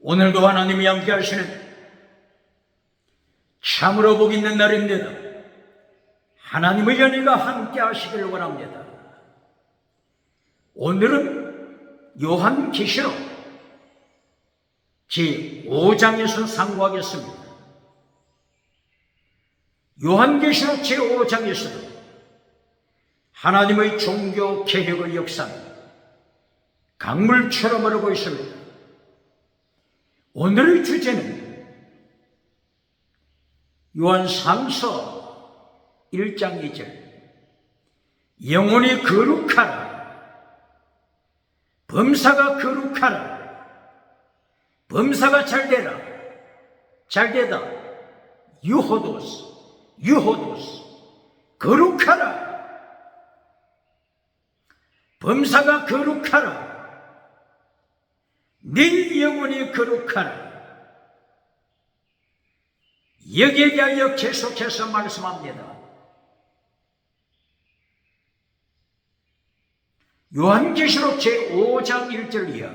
오늘도 하나님이 함께 하시는 참으로 복 있는 날입니다. 하나님의 연희가 함께 하시기를 원합니다. 오늘은 요한계시록 제5장에서 상고하겠습니다. 요한계시록 제5장에서도 하나님의 종교 개혁의 역사는 강물처럼 흐르고 있습니다. 오늘의 주제는 요한 3서 1장 2절 영혼이 거룩하라, 범사가 거룩하라, 범사가 잘되라, 잘되다, 유호도스, 유호도스, 거룩하라, 범사가 거룩하라, 네 영혼이 거룩하라. 여기에 대하여 계속해서 말씀합니다. 요한계시록 제5장 1절 이하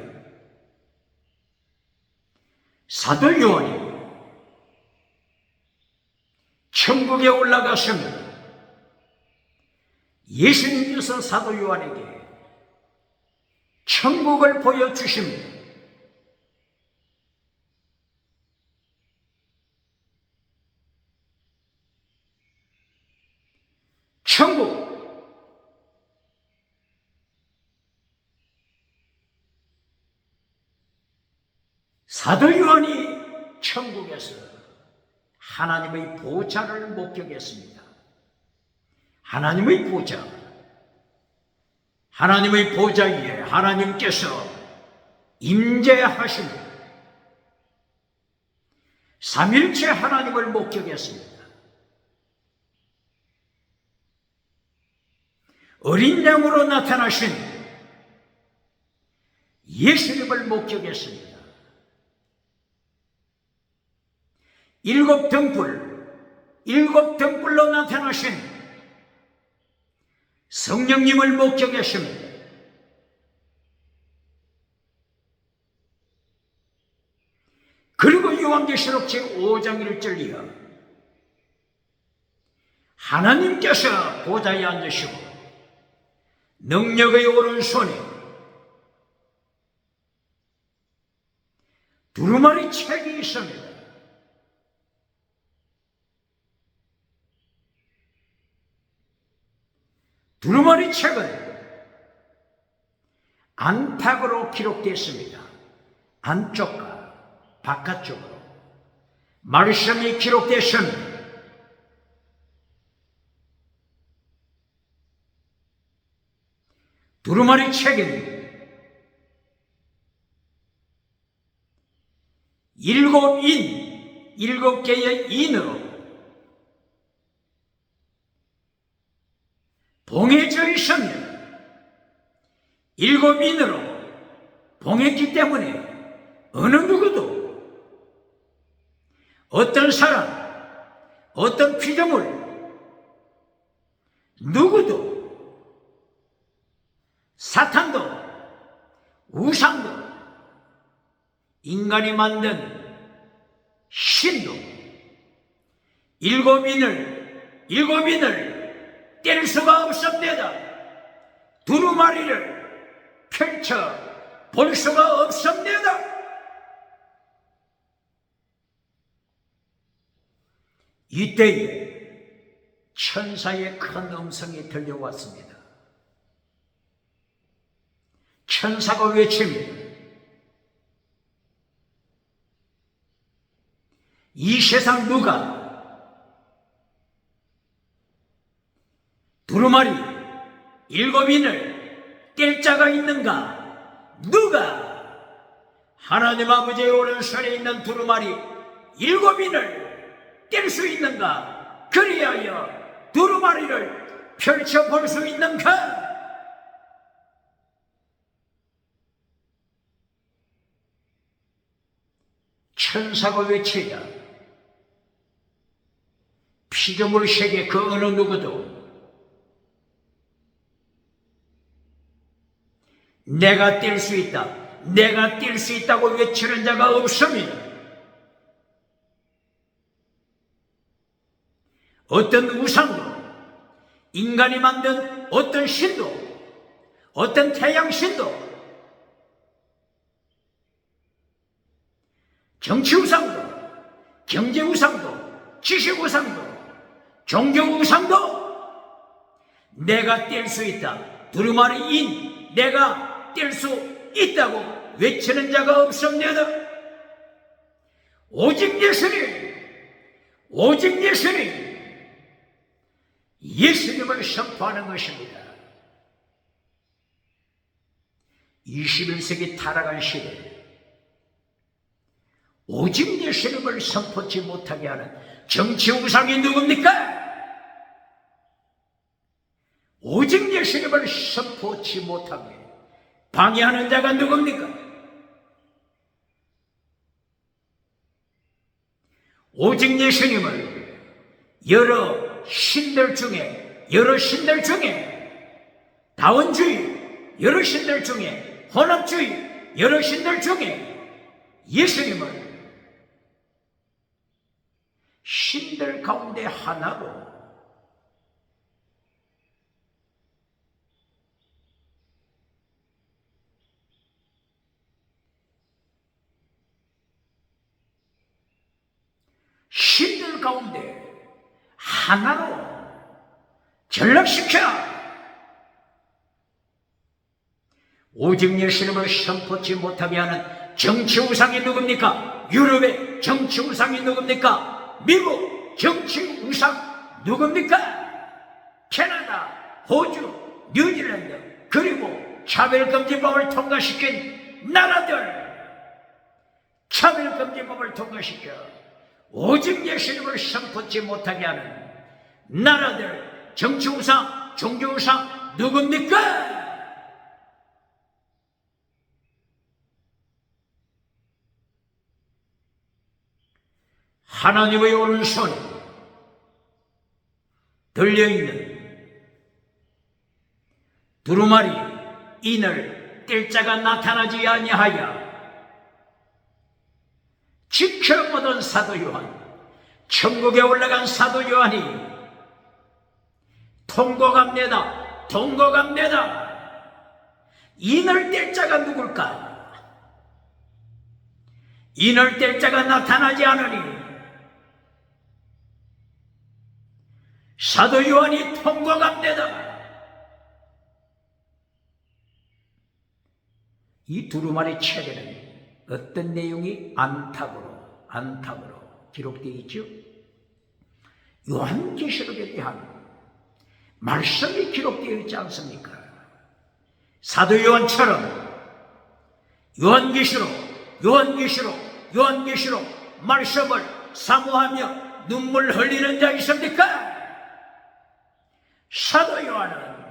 사도 요한이 천국에 올라갔습니다. 예수님께서 사도 요한에게 천국을 보여주십니다. 천국, 사도 요한이 천국에서 하나님의 보좌를 목격했습니다. 하나님의 보좌, 하나님의 보좌 위에 하나님께서 임재하십니다. 삼일체 하나님을 목격했습니다. 어린 양으로 나타나신 예수님을 목격했습니다. 일곱 등불로 나타나신 성령님을 목격했습니다. 그리고 요한계시록 제5장 1절 이하 하나님께서 보좌에 앉으시고 능력의 오른손에 두루마리 책이 있습니다. 두루마리 책은 안팎으로 기록되었습니다. 안쪽과 바깥쪽으로 말씀이 기록되었습니다. 두루마리 책에는 일곱 개의 인으로 봉해져 있습니다. 일곱 인으로 봉했기 때문에 어느 누구도 어떤 사람, 어떤 피조물 누구도 사탄도 우상도 인간이 만든 신도 일곱 인을 뗄 수가 없습니다. 두루마리를 펼쳐 볼 수가 없습니다. 이때에 천사의 큰 음성이 들려왔습니다. 천사가 외칩니다. 이 세상 누가 두루마리 일곱 인을 뗄 자가 있는가? 누가 하나님 아버지의 오른손에 있는 두루마리 일곱 인을 뗄 수 있는가? 그리하여 두루마리를 펼쳐볼 수 있는가? 천사가 외치자 피조물 세계 그 어느 누구도 내가 뗄 수 있다, 내가 뛸 수 있다고 외치는 자가 없습니다. 어떤 우상도, 인간이 만든 어떤 신도, 어떤 태양신도, 정치 우상도, 경제 우상도, 지식 우상도, 종교 우상도 내가 뛸 수 있다, 두루마리 인 내가 뛸 수 있다고 외치는 자가 없습니다. 오직 예수님, 오직 예수님, 예수님을 선포하는 것입니다. 21세기 타락한 시대에 오직 예수님을 선포치 못하게 하는 정치 우상이 누굽니까? 오직 예수님을 선포치 못하게 방해하는 자가 누굽니까? 오직 예수님을 여러 신들 중에 다원주의 여러 신들 중에, 혼합주의 여러 신들 중에 예수님을 신들 가운데 하나로 신들 가운데 하나로 전락시켜 오직 예수님을 선포치 못하게 하는 정치 우상이 누굽니까? 유럽의 정치 우상이 누굽니까? 미국 정치 우상 누굽니까? 캐나다, 호주, 뉴질랜드, 그리고 차별금지법을 통과시킨 나라들, 차별금지법을 통과시켜 오직 예수님을 선포치 못하게 하는 나라들, 정치 우상, 종교 우상 누굽니까? 하나님의 오른손에 들려있는 두루마리 인을 뗄 자가 나타나지 아니하여 지켜보던 사도 요한, 천국에 올라간 사도 요한이 통곡합니다. 인을 뗄 자가 누굴까? 인을 뗄 자가 나타나지 않으니 사도 요한이 통곡합니다. 이 두루마리 책에는 어떤 내용이 안탁으로 기록되어 있죠? 요한계시록에 대한 말씀이 기록되어 있지 않습니까? 사도 요한처럼 요한계시록 말씀을 사모하며 눈물 흘리는 자 있습니까? 사도 요한은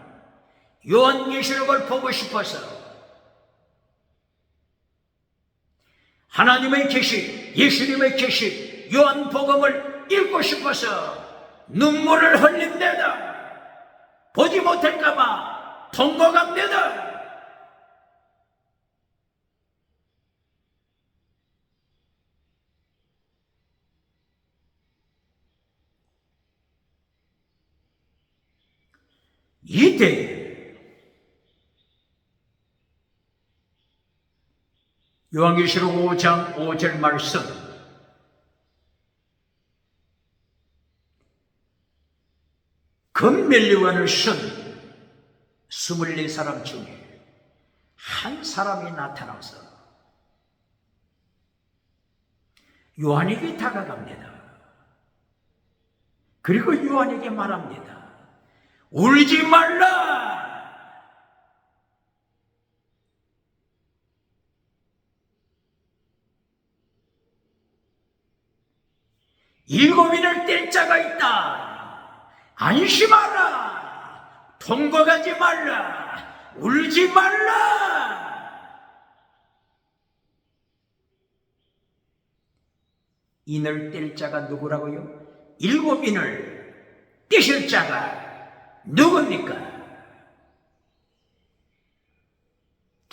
요한계시록을 보고 싶어서 하나님의 계시, 예수님의 계시, 요한복음을 읽고 싶어서 눈물을 흘립니다. 보지 못할까봐 통곡합니다. 이때 요한계시록 5장 5절 말씀, 금면류관을 쓴 24사람 중에 한 사람이 나타나서 요한에게 다가갑니다. 그리고 요한에게 말합니다. 울지 말라! 일곱인을 뗄 자가 있다. 안심하라. 통곡하지 말라. 울지 말라. 인을 뗄 자가 누구라고요? 일곱인을 떼실 자가 누굽니까?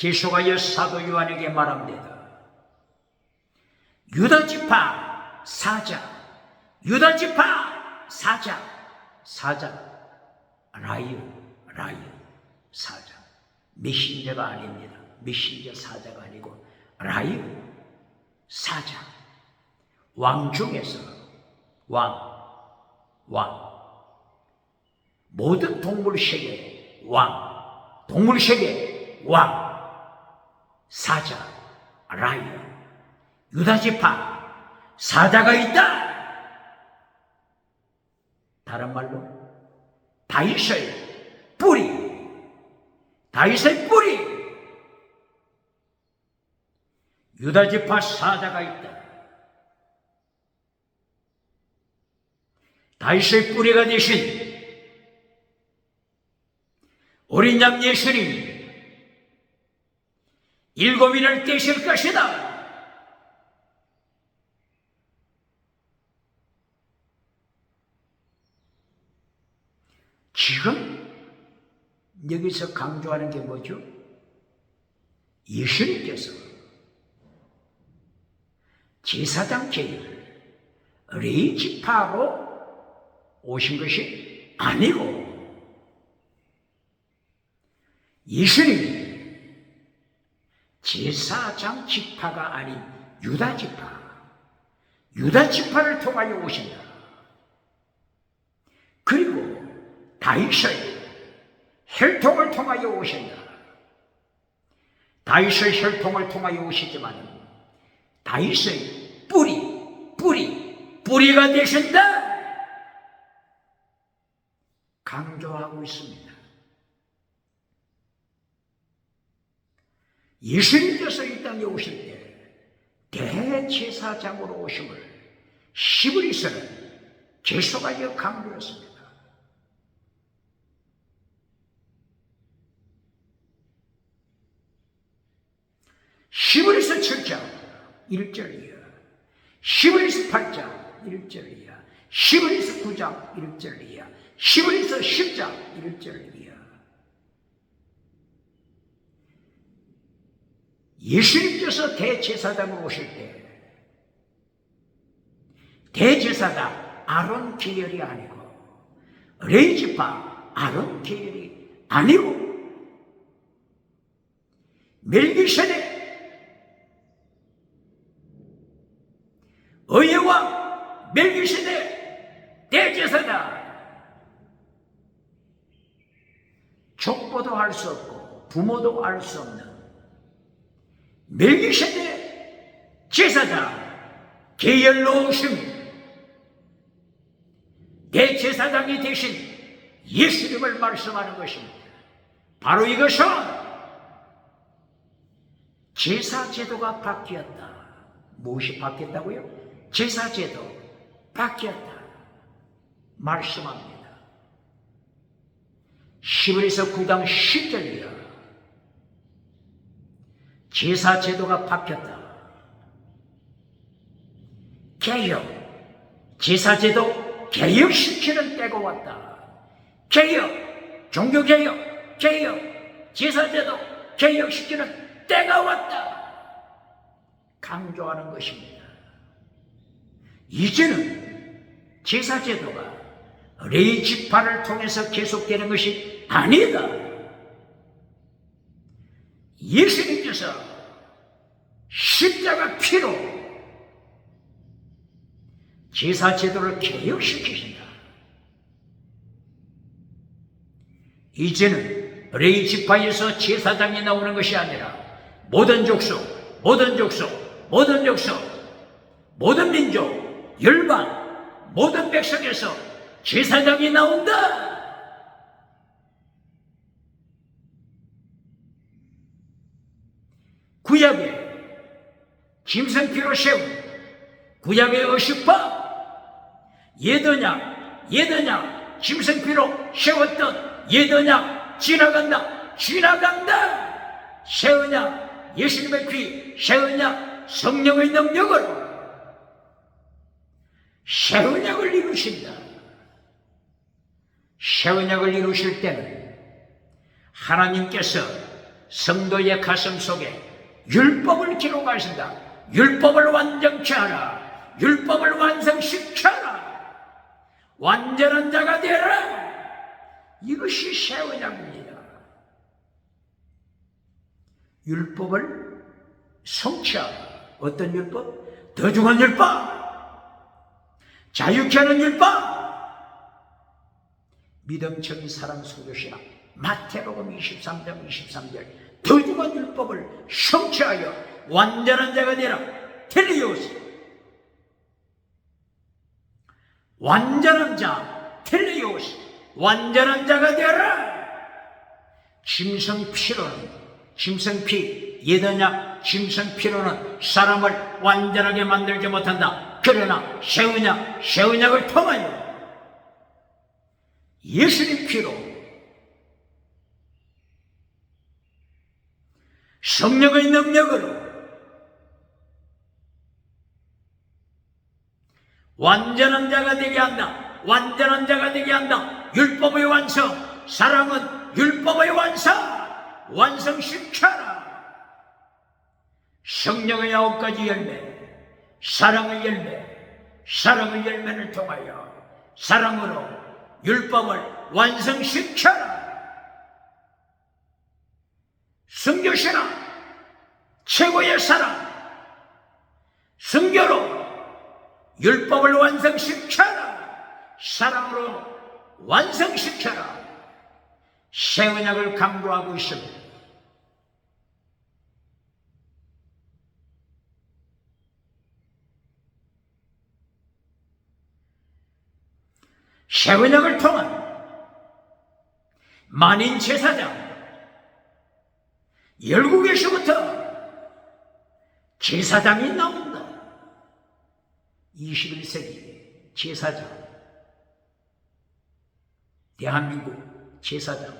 계속하여 사도 요한에게 말합니다. 유다지파 사자, 유다지파 사자, 라이언 사자. 메신저가 아닙니다. 메신저 사자가 아니고 라이언 사자. 왕 중에서 왕. 모든 동물 세계 왕, 동물 세계 왕, 사자, 라이언, 유다지파 사자가 있다. 다른 말로 다윗의 뿌리, 다윗의 뿌리, 유다지파 사자가 있다. 다윗의 뿌리가 되신 어린 양 예수님이 일곱인을 떼실 것이다. 지금 여기서 강조하는 게 뭐죠? 예수님께서 제사장 계율 레위 지파로 오신 것이 아니고 예수님이 제사장 지파가 아닌 유다지파를 통하여 오신다. 그리고 다윗의 혈통을 통하여 오신다. 다윗의 혈통을 통하여 오시지만 다윗의 뿌리가 되신다. 강조하고 있습니다. 예수님께서 이 땅에 오실 때 대제사장으로 오심을 히브리서는 계속하여 강조했습니다. 히브리서 7장 1절이야. 히브리서 8장 1절이야. 히브리서 9장 1절이야. 히브리서 10장 1절이야. 예수님께서 대제사장으로 오실 때 대제사장 아론 계열이 아니고 레위 지파 아론 계열이 아니고 멜기세덱 의왕 멜기세덱 대제사장, 족보도 알 수 없고 부모도 알 수 없는 멜기세덱 제사장 계열로 오심 대제사장이 되신 예수님을 말씀하는 것입니다. 바로 이것은 제사제도가 바뀌었다. 무엇이 바뀌었다고요? 제사제도 바뀌었다 말씀합니다. 히브리서 9장 10절이야. 제사제도가 바뀌었다. 개혁, 제사제도 개혁시키는 때가 왔다. 개혁, 종교개혁, 개혁, 제사제도 개혁시키는 때가 왔다. 강조하는 것입니다. 이제는 제사제도가 레위 지파를 통해서 계속되는 것이 아니다. 예수님께서 십자가 피로 제사제도를 개혁시키신다. 이제는 레위 지파에서 제사장이 나오는 것이 아니라 모든 족속, 모든 민족, 열방, 모든 백성에서 제사장이 나온다. 구약에 짐승피로 세운 구약의 어시파 예더냐 짐승피로 세웠던 예더냐 지나간다. 세우냐 예수님의 피, 세우냐 성령의 능력을, 새 언약을 이루신다. 새 언약을 이루실 때는 하나님께서 성도의 가슴 속에 율법을 기록하신다. 율법을 완전케 하라. 율법을 완성시켜라. 완전한 자가 되라. 이것이 새 언약입니다. 율법을 성취하라. 어떤 율법? 더 중한 율법, 자유케 하는 율법, 믿음적인 사랑 소교시라. 마태복음 23장 23절 더 중한 율법을 성취하여 완전한 자가 되라. 텔레오스, 완전한 자, 텔레오스, 완전한 자가 되라. 짐승피로는, 짐승피, 예더냐 짐승피로는 사람을 완전하게 만들지 못한다. 그러나 새 언약을 통하여 예수님 피로, 성령의 능력으로 완전한 자가 되게 한다. 완전한 자가 되게 한다. 율법의 완성, 사랑은 율법의 완성시켜라. 성령의 9가지 열매, 사랑의 열매를 통하여 사랑으로 율법을 완성시켜라. 순교시라. 최고의 사랑, 순교로 율법을 완성시켜라. 사랑으로 완성시켜라. 새 언약을 강조하고 있습니다. 새 언약을 통한 만인 제사장, 열국에서부터 제사장이 나온다. 21세기 제사장, 대한민국 제사장,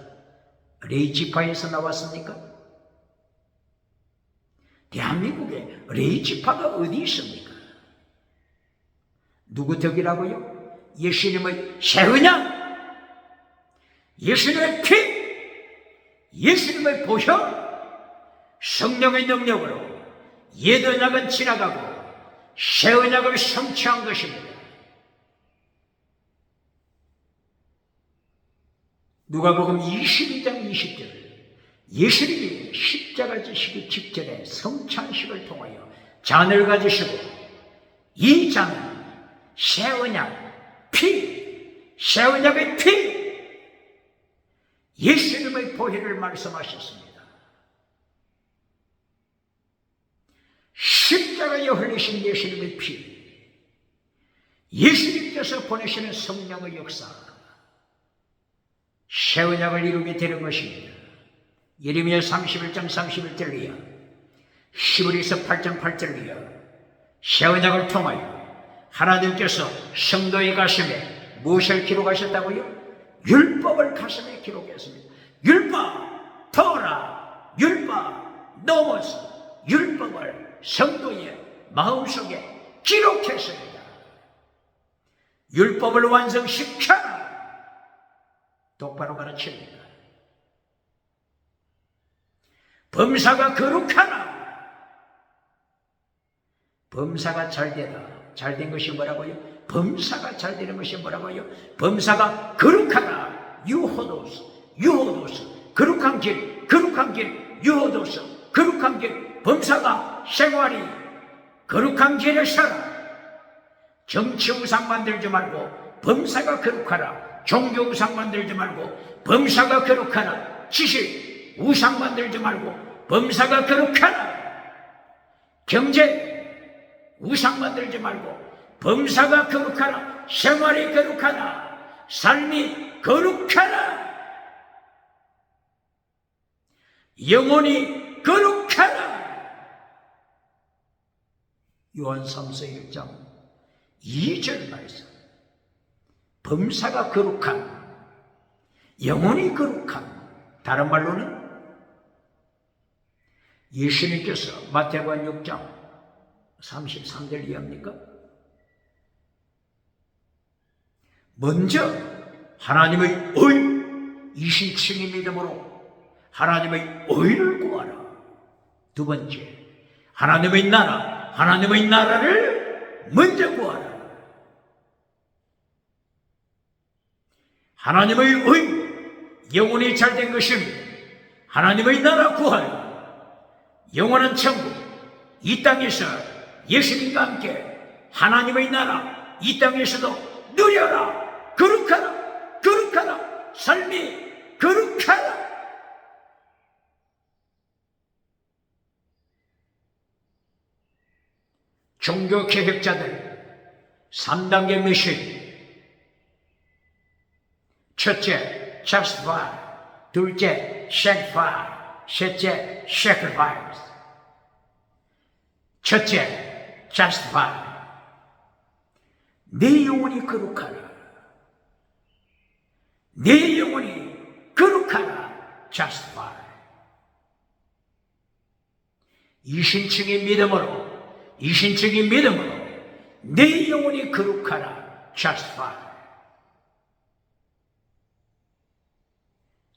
레이지파에서 나왔습니까? 대한민국에 레이지파가 어디 있습니까? 누구 덕이라고요? 예수님의 새 언약, 예수님의 피, 예수님의 보혈, 성령의 능력으로 옛 언약은 지나가고 새 언약을 성취한 것입니다. 누가복음 22장 20절 예수님이 십자가 지시기 직전에 성찬식을 통하여 잔을 가지시고 이 잔은 새 언약 피, 새 언약의 피, 예수님의 보혈을 말씀하셨습니다. 십자가에 흘리신 예수님의 피, 예수님께서 보내시는 성령의 역사, 새 언약을 이루게 되는 것입니다. 예레미야 31장 31절 이하, 히브리서 8장 8절 이하, 새 언약을 통하여 하나님께서 성도의 가슴에 무엇을 기록하셨다고요? 율법을 가슴에 기록했습니다. 율법, 토라, 율법, 노모스, 율법을 성도의 마음속에 기록했습니다. 율법을 완성시켜라. 똑바로 가르칩니다. 범사가 거룩하라. 범사가 잘되다. 잘된 것이 뭐라고요? 범사가 잘되는 것이 뭐라고요? 범사가 거룩하라. 유호도스, 유호도스, 거룩한 길, 유호도스, 거룩한 길. 범사가 생활이 거룩한 길에 살아. 정치 우상 만들지 말고 범사가 거룩하라. 종교 우상 만들지 말고 범사가 거룩하라. 지식 우상 만들지 말고 범사가 거룩하라. 경제 우상 만들지 말고 범사가 거룩하라. 생활이 거룩하라. 삶이 거룩하라. 영혼이 거룩하라. 요한 3서 1장 2절 말씀. 범사가 거룩한, 영혼이 거룩한, 다른 말로는 예수님께서 마태복음 6장 33절 이해합니까? 먼저 하나님의 의 27의 믿음으로 하나님의 의를 구하라. 두 번째, 하나님의 나라를 먼저 구하라. 하나님의 의, 영혼이 잘된 것입니다. 하나님의 나라 구하라. 영원한 천국, 이 땅에서 예수님과 함께 하나님의 나라, 이 땅에서도 누려라. 거룩하라. 거룩하라. 삶이 거룩하라. 종교개혁자들 3단계 미션. 첫째, justify. 둘째, sanctify. 셋째, sacrifice. 첫째, justify. 내 영혼이 거룩하라. 내 영혼이 거룩하라. justify. 이신층의 믿음으로 내 영혼이 거룩하라. justify.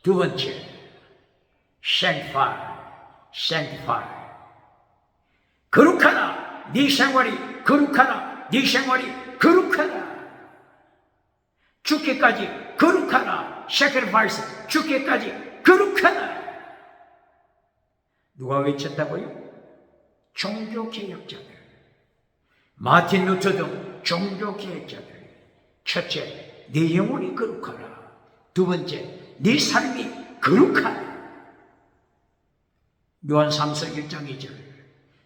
두 번째, sanctify. 거룩하라. 네 생활이 거룩하라. 네 생활이 거룩하라. 죽기까지 거룩하라. sacrifice. 죽기까지 거룩하라. 누가 외쳤다고요? 종교개혁자들. 마틴 루터 등 종교개혁자들. 첫째, 내 영혼이 거룩하라. 두 번째, 네 삶이 거룩하라. 요한 3서 1장 2절.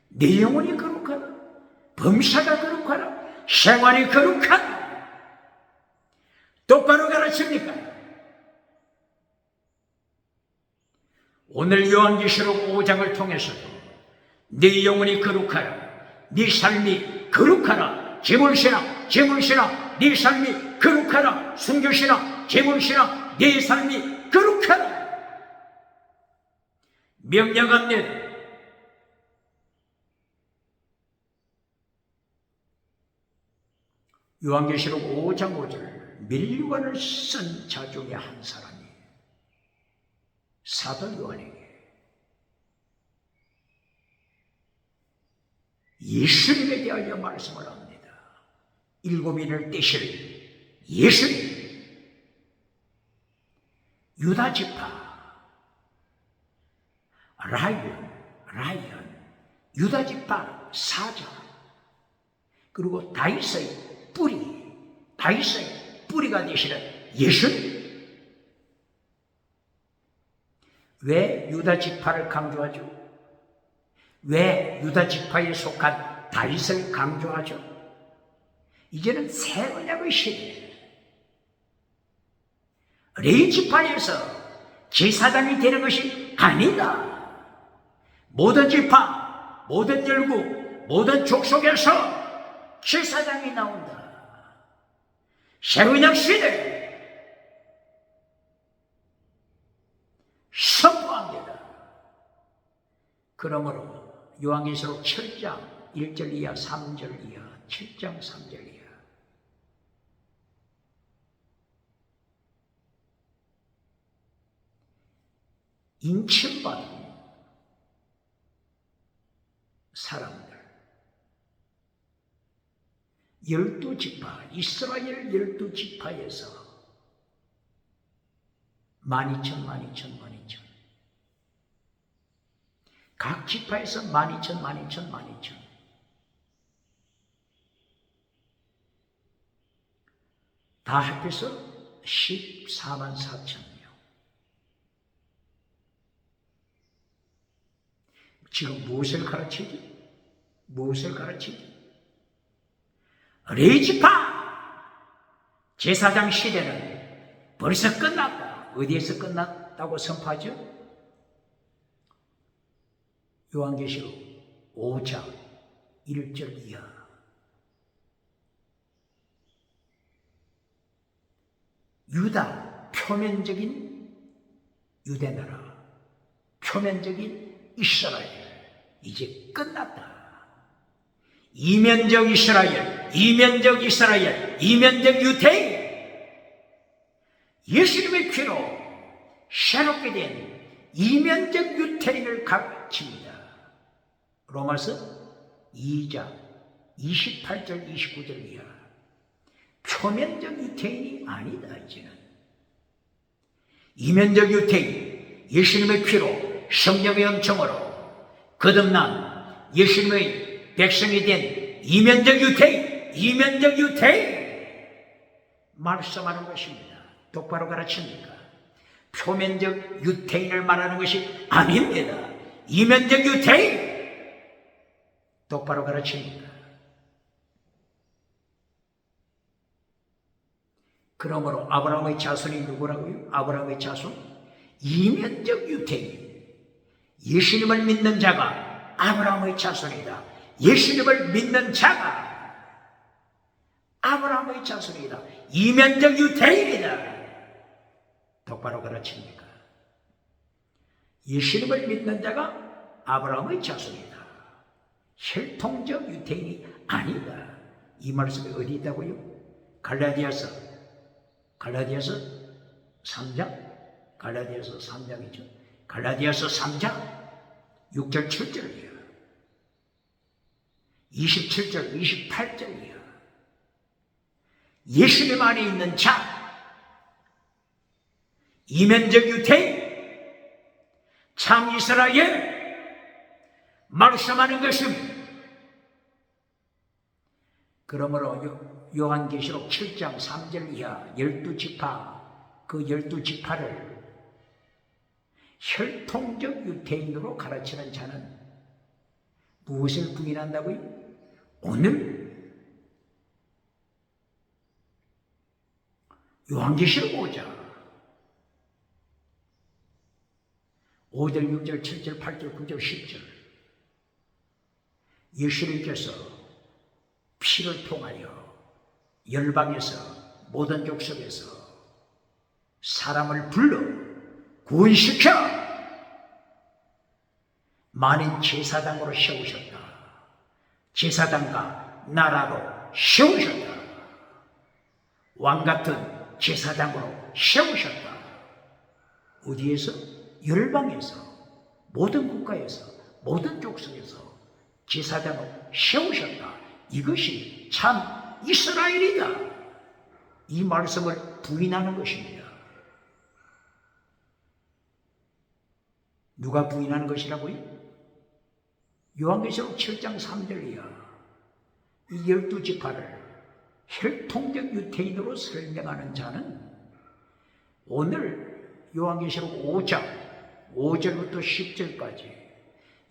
내 영혼이 거룩하라. 범사가 거룩하라. 생활이 거룩하라. 똑바로 가르칩니까? 오늘 요한계시록 5장을 통해서도 네 영혼이 거룩하라. 네 삶이 거룩하라. 제물신앙, 네 삶이 거룩하라. 순교신앙, 제물신앙, 내 삶이 거룩하라. 명령합니다. 요한계시록 5장 5절. 면류관을 쓴 자 중에 한 사람이 사도 요한에게 예수님에 대하여 말씀을 합니다. 7인을 떼실 예수님. 유다 지파, 라이언, 유다 지파 사자, 그리고 다윗의 뿌리가 되시는 예수님. 왜 유다 지파를 강조하죠? 왜 유다 지파에 속한 다윗을 강조하죠? 이제는 새 언약의 시대예요. 레위 지파에서 제사장이 되는 것이 아니다. 모든 지파, 모든 열국, 모든 족속에서 제사장이 나온다. 새 언약 시대 선포합니다. 그러므로 요한계시록 7장 1절 이하 3절 이하 7장 3절 이하 인침받은 사람들 12지파, 이스라엘 12지파에서 12,000 각 지파에서 12,000 다 합해서 144,000명. 지금 무엇을 가르치지? 레위 지파 제사장 시대는 벌써 끝났다. 어디에서 끝났다고 선포하죠? 요한계시록 5장 1절 이하. 유다, 표면적인 유대나라, 표면적인 이스라엘, 이제 끝났다. 이면적 이스라엘, 이면적 유대인, 예수님의 피로 새롭게 된 이면적 유태인을 가르칩니다. 로마서 2장 28절 29절 이하. 표면적 유태인이 아니다. 이제는 이면적 유태인, 예수님의 피로 성령의 은총으로 거듭난 예수님의 백성이 된 이면적 유태인, 이면적 유태인 말씀하는 것입니다. 똑바로 가르칩니까? 표면적 유태인을 말하는 것이 아닙니다. 이면적 유태인 똑바로 가르칩니다. 그러므로 아브라함의 자손이 누구라고요? 아브라함의 자손? 이면적 유태인. 예수님을 믿는 자가 아브라함의 자손이다. 예수님을 믿는 자가 아브라함의 자손이다. 이면적 유태인이다. 똑바로 가르칩니까? 예수님을 믿는 자가 아브라함의 자손이다. 혈통적 유태인이 아니다. 이 말씀이 어디 있다고요? 갈라디아서 3장? 갈라디아서 3장이죠. 갈라디아서 3장 6절 7절이에요. 27절 28절이에요. 예수님 안에 있는 자, 이면적 유태인, 참 이스라엘 말씀하는 것입니다. 그러므로 요한계시록 7장 3절 이하 12지파, 그 12지파를 혈통적 유태인으로 가르치는 자는 무엇을 부인한다고요? 오늘 요한계시록 5절 6절 7절 8절 9절 10절 예수님께서 피를 통하여 열방에서 모든 족속에서 사람을 불러 구원시켜 만인 제사장으로 세우셨다. 제사장과 나라로 세우셨다. 왕같은 제사장으로 세우셨다. 어디에서? 열방에서, 모든 국가에서, 모든 족속에서 제사장을 세우셨다. 이것이 참 이스라엘이다. 이 말씀을 부인하는 것입니다. 누가 부인하는 것이라고요? 요한계시록 7장 3절이야. 이 12지파를 혈통적 유태인으로 설명하는 자는 오늘 요한계시록 5장 5절부터 10절까지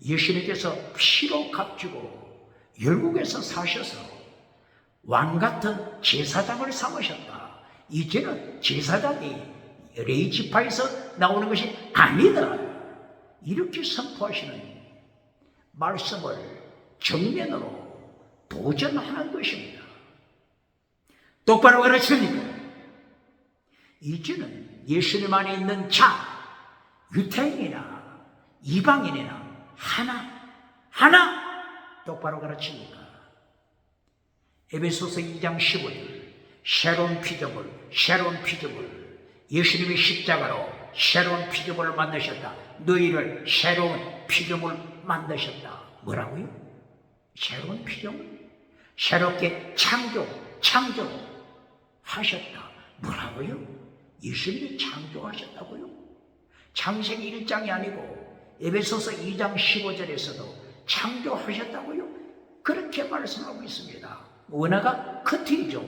예수님께서 피로 값주고 열국에서 사셔서 왕같은 제사장을 삼으셨다. 이제는 제사장이 레위지파에서 나오는 것이 아니다. 이렇게 선포하시는 말씀을 정면으로 도전하는 것입니다. 똑바로 가르치니까 이제는 예수님 안에 있는 자, 유태인이나 이방인이나 하나 똑바로 가르치니까 에베소서 2장 15절 새로운 피조물 예수님이 십자가로 새로운 피조물을 만드셨다. 너희를 새로운 피조물 만드셨다. 뭐라고요? 새로운 피조물? 새롭게 창조하셨다. 뭐라고요? 예수님이 창조하셨다고요? 창세기 1장이 아니고 에베소서 2장 15절에서도 창조하셨다고요? 그렇게 말씀하고 있습니다. 원어가 크티조,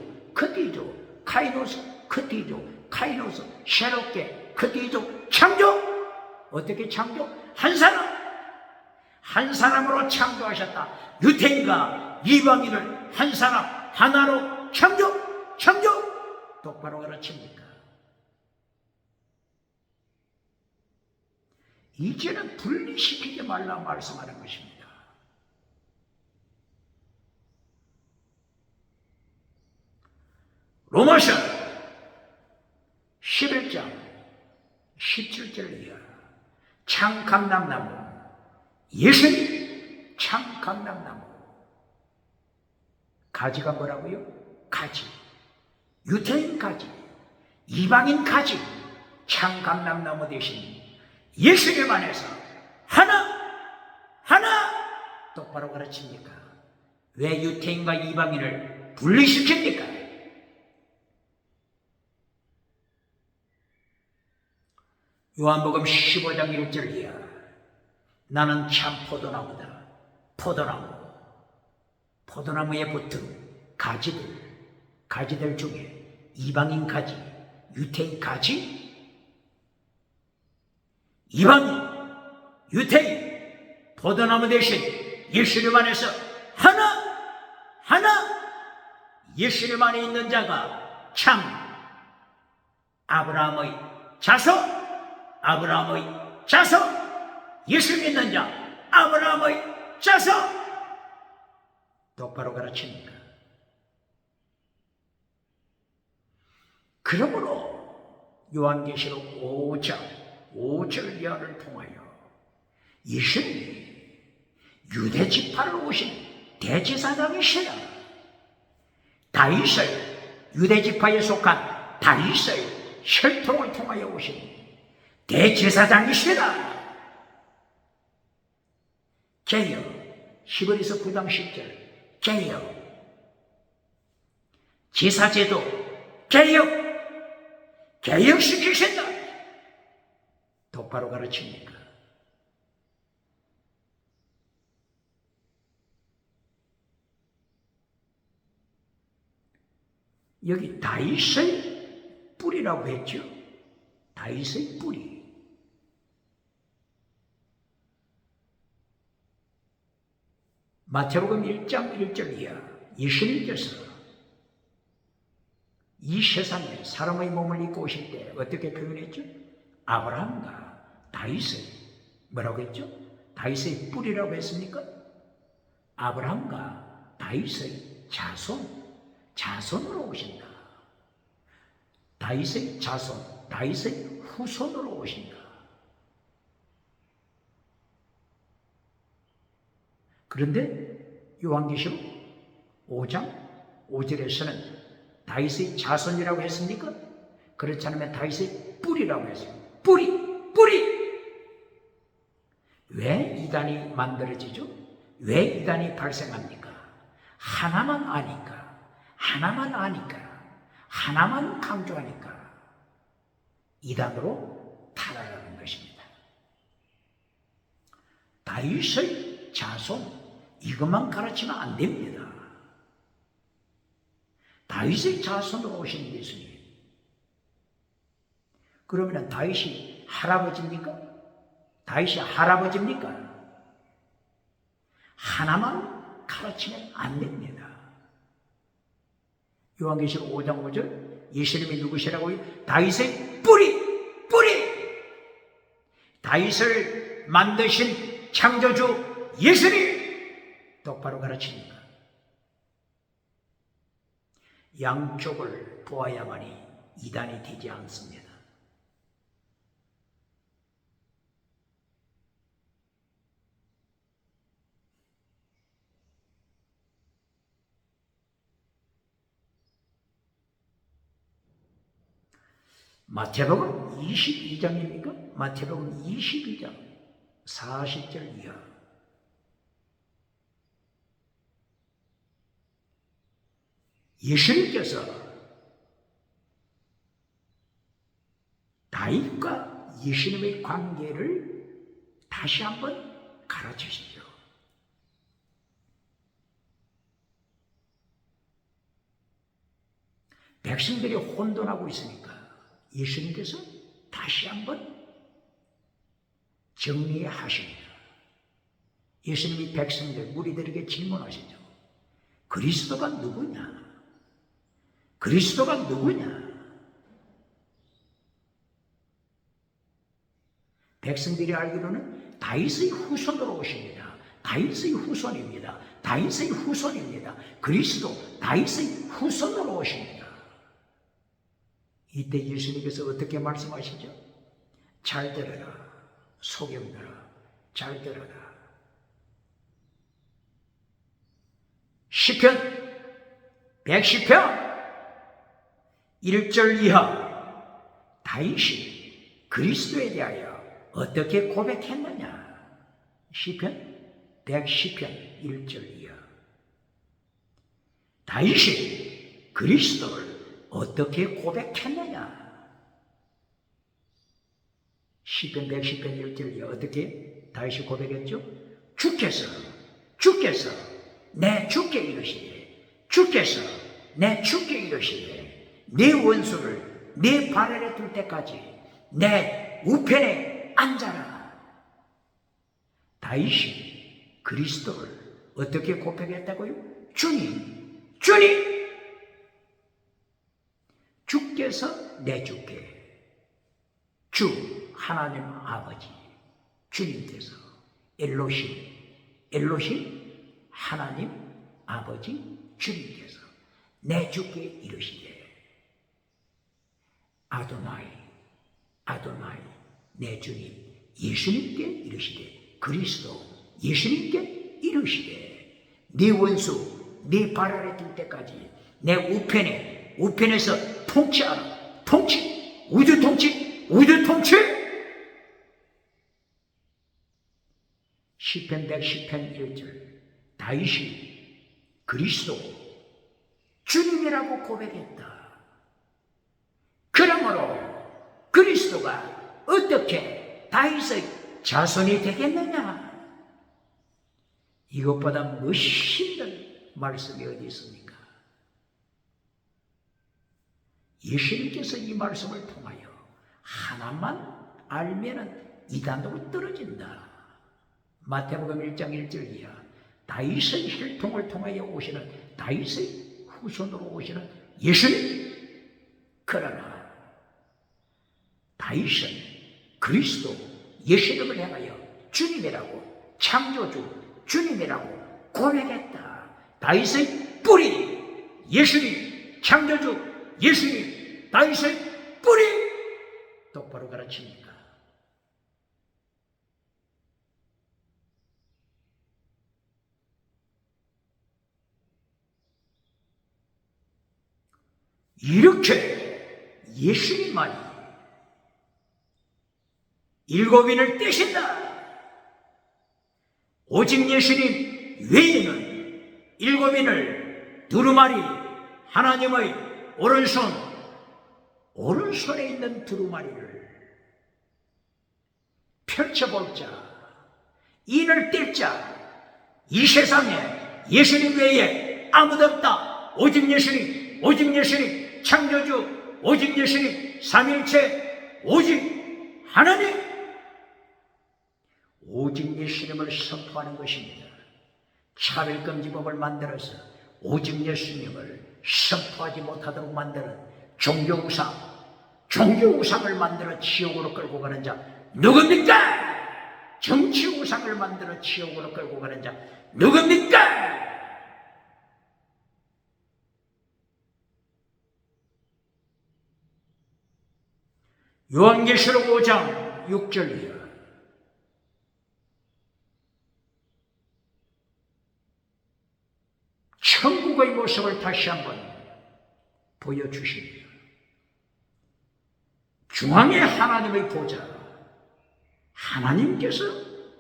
카이노스, 새롭게, 크티조, 창조! 어떻게 창조? 한 사람으로 창조하셨다. 유태인과 이방인을 한 사람, 하나로 창조! 똑바로 가르칩니까? 이제는 분리시키지 말라 말씀하는 것입니다. 로마서 11장 17절 이하 창감람나무 예수님 창감람나무 가지가 뭐라고요? 가지 유태인 가지 이방인 가지 창감람나무 대신 예수님 안에서 하나 똑바로 가르칩니까? 왜 유태인과 이방인을 분리시킵니까? 요한복음 15장 1절 이하 나는 참 포도나무다. 포도나무에 붙은 가지들 중에 이방인 가지, 유태인 가지, 이방인, 유태인, 포도나무 대신 예수님 안에서 하나 예수님 안에 있는 자가 참 아브라함의 자손, 예수 믿는 자 아브라함의 자손. 똑바로 가르칩니까? 그러므로 요한계시록 5절 이하를 통하여 예수님이 유대 지파로 오신 대제사장이시라. 다윗의 유대 지파에 속한 다윗의 혈통을 통하여 오신 대제사장이시라. 개혁 11에서 9장 10절 제사제도 개혁시키신다. 똑바로 가르칩니까? 여기 다윗의 뿌리라고 했죠. 다윗의 뿌리. 마태복음 1장 1절 이하 예수님께서 이 세상에 사람의 몸을 입고 오실 때 어떻게 표현했죠? 아브라함과 다윗의 뭐라고 했죠? 다윗의 뿌리라고 했습니까? 아브라함과 다윗의 자손으로 오신다. 다윗의 자손, 다윗의 후손으로 오신다. 그런데 요한계시록 5장 5절에서는 다윗의 자손이라고 했습니까? 그렇지 않으면 다윗의 뿌리라고 했어요. 뿌리! 왜 이단이 만들어지죠? 왜 이단이 발생합니까? 하나만 아니까, 하나만 강조하니까 이단으로 타락하는 것입니다. 다윗의 자손, 이것만 가르치면 안 됩니다. 다윗의 자손으로 오신 예수님. 그러면 다윗이 할아버지입니까? 하나만 가르치면 안 됩니다. 요한계시록 5장 5절 예수님이 누구시라고요? 다윗의 뿌리! 다윗을 만드신 창조주 예수님! 똑바로 가르칩니다. 양쪽을 보아야만이 이단이 되지 않습니다. 마태복음 22장입니까? 마태복음 22장 40절 이하. 예수님께서 다윗과 예수님의 관계를 다시 한번 가르치시죠. 백성들이 혼돈하고 있으니까 예수님께서 다시 한번 정리하십니다. 예수님이 백성들, 무리들에게 질문하시죠. 그리스도가 누구냐? 백성들이 알기로는 다윗의 후손으로 오십니다. 다윗의 후손입니다. 그리스도 다윗의 후손으로 오십니다. 이때 예수님께서 어떻게 말씀하시죠? 잘 들어라. 소경들아, 잘 들어라. 시편 110편 1절 이하 다윗이 그리스도에 대하여 어떻게 고백했느냐? 시편 110편 1절 이하. 다윗이 그리스도를 어떻게 고백했느냐? 시편 110편 1절 이하. 어떻게 다윗이 고백했죠? 주께서 내 주께 이르시되, 주께서 내 주께 이르시되, 네 원수를 네 발 아래 둘 때까지 내 우편에 앉아라. 다윗이 그리스도를 어떻게 고백했다고요? 주님, 주께서 내 주께, 주 하나님 아버지, 주님께서 엘로힘 하나님 아버지 주님께서 내 주께 이르시되, 아도나이 내 주님 예수님께 이르시되, 그리스도 예수님께 이르시되, 네 원수 네 발 아래 둘 때까지 내 우편에서 통치하라. 우주 통치. 시편 110편 1절. 다윗이 그리스도 주님이라고 고백했다. 그러므로 그리스도가 어떻게 다윗의 자손이 되겠느냐? 이것보다 멋있는 말씀이 어디 있습니까? 예수님께서 이 말씀을 통하여 하나만 알면은 이단으로 떨어진다. 마태복음 1장 1절 이하. 다윗의 혈통을 통하여 오시는, 다윗의 후손으로 오시는 예수님. 그러나 다윗은 그리스도 예수님을 향하여 주님이라고, 창조주 주님이라고 고백했다. 다윗의 뿌리 예수님, 창조주 예수님, 다윗의 뿌리. 똑바로 가르칩니까? 이렇게 예수님만이 일곱인을 떼신다. 오직 예수님 외에는 일곱인을 두루마리, 하나님의 오른손에 있는 두루마리를 펼쳐볼 자, 인을 뗄 자, 이 세상에 예수님 외에 아무도 없다. 오직 예수님 창조주, 오직 예수님 삼일체, 오직 하나님. 오직 예수님을 선포하는 것입니다. 차별금지법을 만들어서 오직 예수님을 선포하지 못하도록 만드는 종교우상을 만들어 지옥으로 끌고 가는 자 누굽니까? 정치우상을 만들어 지옥으로 끌고 가는 자 누굽니까? 요한계시록 5장 6절이요. 천국의 모습을 다시 한번 보여주십니다. 중앙에 하나님의 보좌, 하나님께서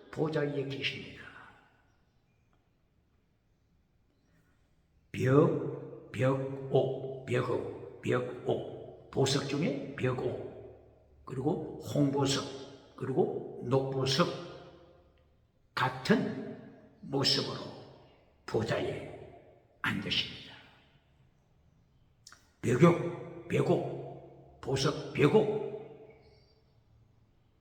보좌 위에 계십니다. 벽옥, 보석 중에 벽옥, 그리고 홍보석, 그리고 녹보석 같은 모습으로 보좌에 앉으십니다. 벽옥, 보석 벽옥,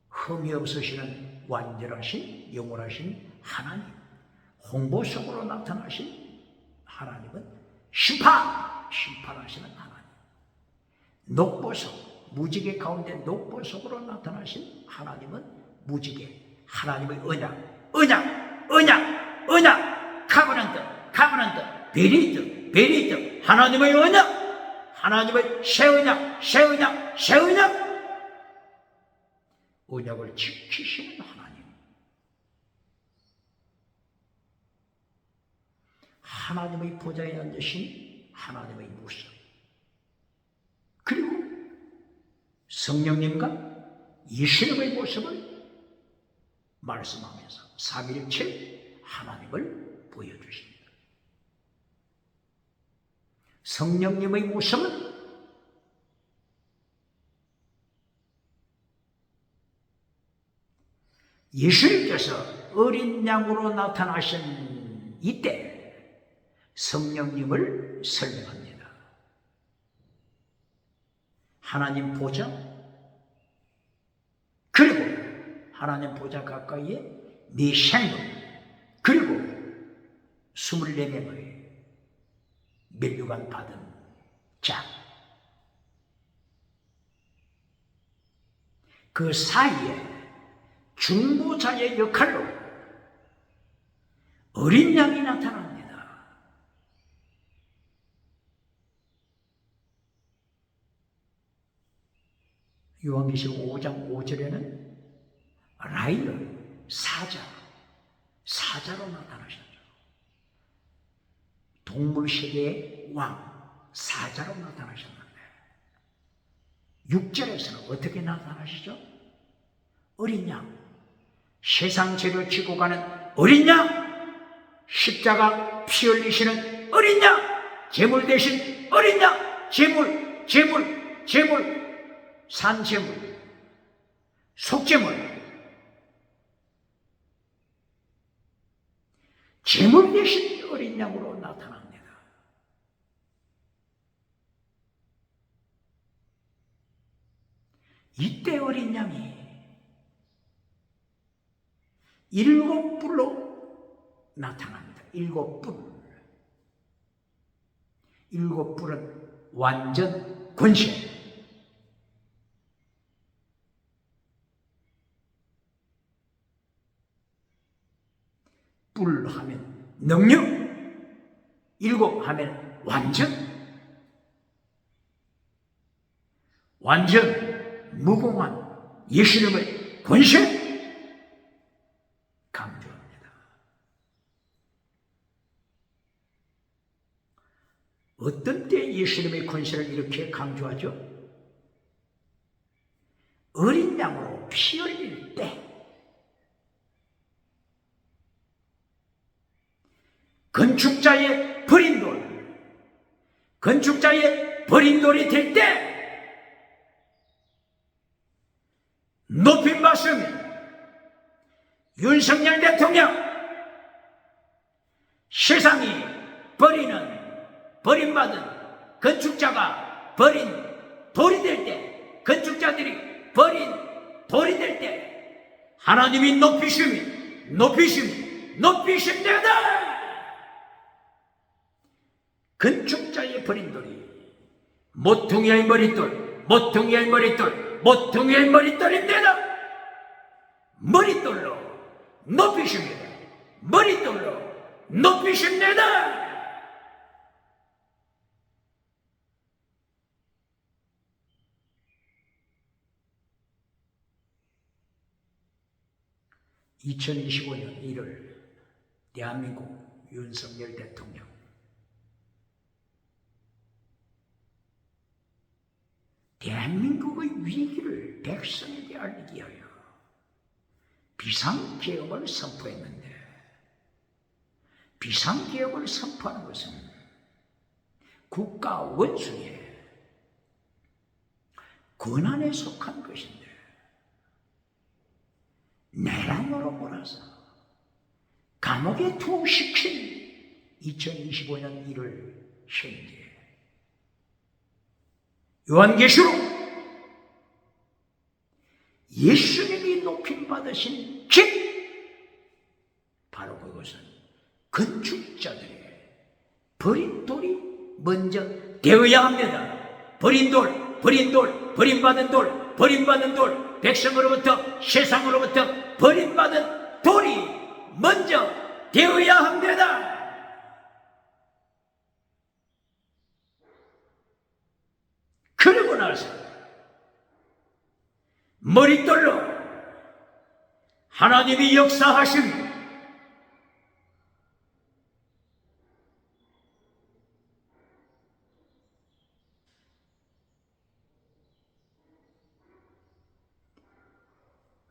흠이 없으시는 완전하신 영원하신 하나님, 홍보석으로 나타나신 하나님은 심판하시는 하나님, 녹보석, 무지개 가운데 녹보석으로 나타나신 하나님은 무지개, 하나님의 언약, 카버넌트, 베리트, 하나님의 언약, 하나님의 새 언약, 언약을 지키시는 하나님, 하나님의 보좌에 앉으신 하나님의 모습, 그리고 성령님과 예수님의 모습을 말씀하면서 삼위일체 하나님을 보여주십니다. 성령님의 모습은 예수님께서 어린 양으로 나타나신 이때 성령님을 설명합니다. 하나님 보좌, 그리고 하나님 보좌 가까이에 네 생물, 그리고 24명의 면류관 받은 자, 그 사이에 중보자의 역할로 어린 양이 나타납니다. 요한계시록 5장 5절에는 라이언, 사자로 나타나셨죠. 동물세계의 왕, 사자로 나타나셨는데 6절에서는 어떻게 나타나시죠? 어린 양, 세상 죄를 지고 가는 어린 양, 십자가 피 흘리시는 어린 양, 제물 대신 어린 양, 제물, 산제물, 속제물, 제물 대신 어린 양으로 나타납니다. 이때 어린 양이 7뿔로 나타납니다. 7뿔. 7뿔은 완전 권세. 뿔 하면 능력, 7 하면 완전 무공한 예수님의 권세 강조합니다. 어떤 때 예수님의 권세를 이렇게 강조하죠? 어린 양으로 피 흘릴 때, 건축자의 버린 돌이 될 때 높임 받으며 윤석열 대통령, 세상이 버림받은 건축자가 버린 돌이 될 때, 건축자들이 버린 돌이 될 때 하나님이 높이십니다. 건축자의 버린 돌이 모퉁이의 머릿돌입니다. 머릿돌로 높이십니다. 2025년 1월 대한민국 윤석열 대통령 대한민국의 위기를 백성에게 알리기 위하여 비상계엄을 선포했는데, 비상계엄을 선포하는 것은 국가 원수의 권한에 속한 것인데 내란으로 몰아서 감옥에 투옥시킨 2025년 1월 현재 요한계시록 예수님이 높임받으신 길, 바로 그것은 건축자들의 버린 돌이 먼저 되어야 합니다. 버림받은 돌, 백성으로부터, 세상으로부터 버림받은 돌이 먼저 되어야 합니다. 그러고 나서 머릿돌로 하나님이 역사하십니다.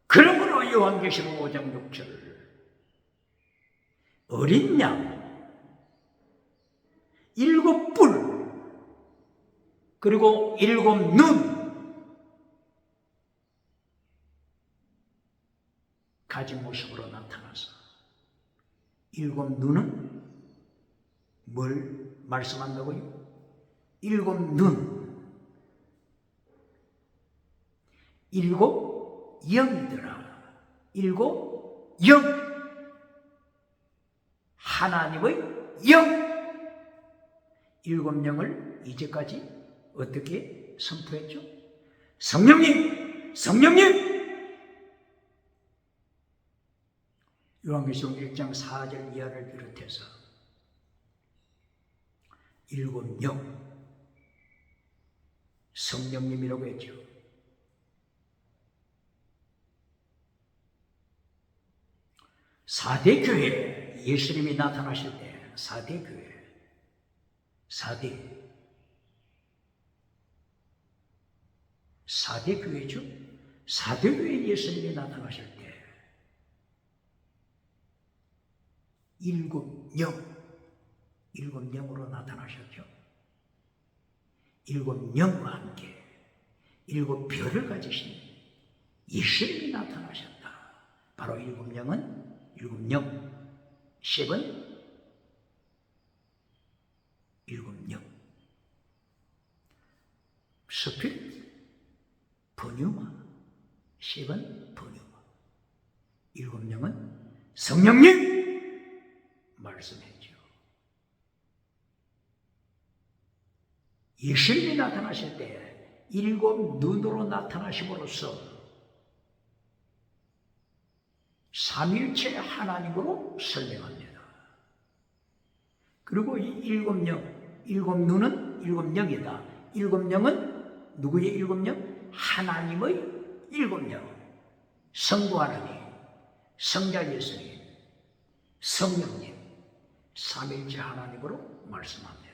그러므로 요한계시록 5장 6절 어린 양 7뿔 그리고 7눈 가진 모습으로 나타나서 7눈은 뭘 말씀한다고요? 7눈 7 영이더라. 7 영 하나님의 영 7 영을 이제까지 어떻게 선포했죠? 성령님 성령님 요한계시록 1장 4절 이하를 비롯해서 7 영 성령님이라고 했죠. 사대 교회 예수님이 나타나실 때 사대 교회 사대 교회죠. 사대 교회 예수님이 나타나실 때 7 영으로 나타나셨죠. 7 영과 함께 7 별을 가지신 예수님이 나타나셨다. 바로 7 영은 7 영, 10은 7 영. 스피릿, 번유마, 10은 번유마. 7 영은 성령님 말씀했죠. 예수님이 나타나실 때 7 눈으로 나타나심으로써 삼일체 하나님으로 설명합니다. 그리고 이 7 영, 7 눈은 7 영이다. 7 영은 누구의 7 영? 하나님의 7 영. 성부 하나님, 성자 예수님, 성령님, 삼일체 하나님으로 말씀합니다.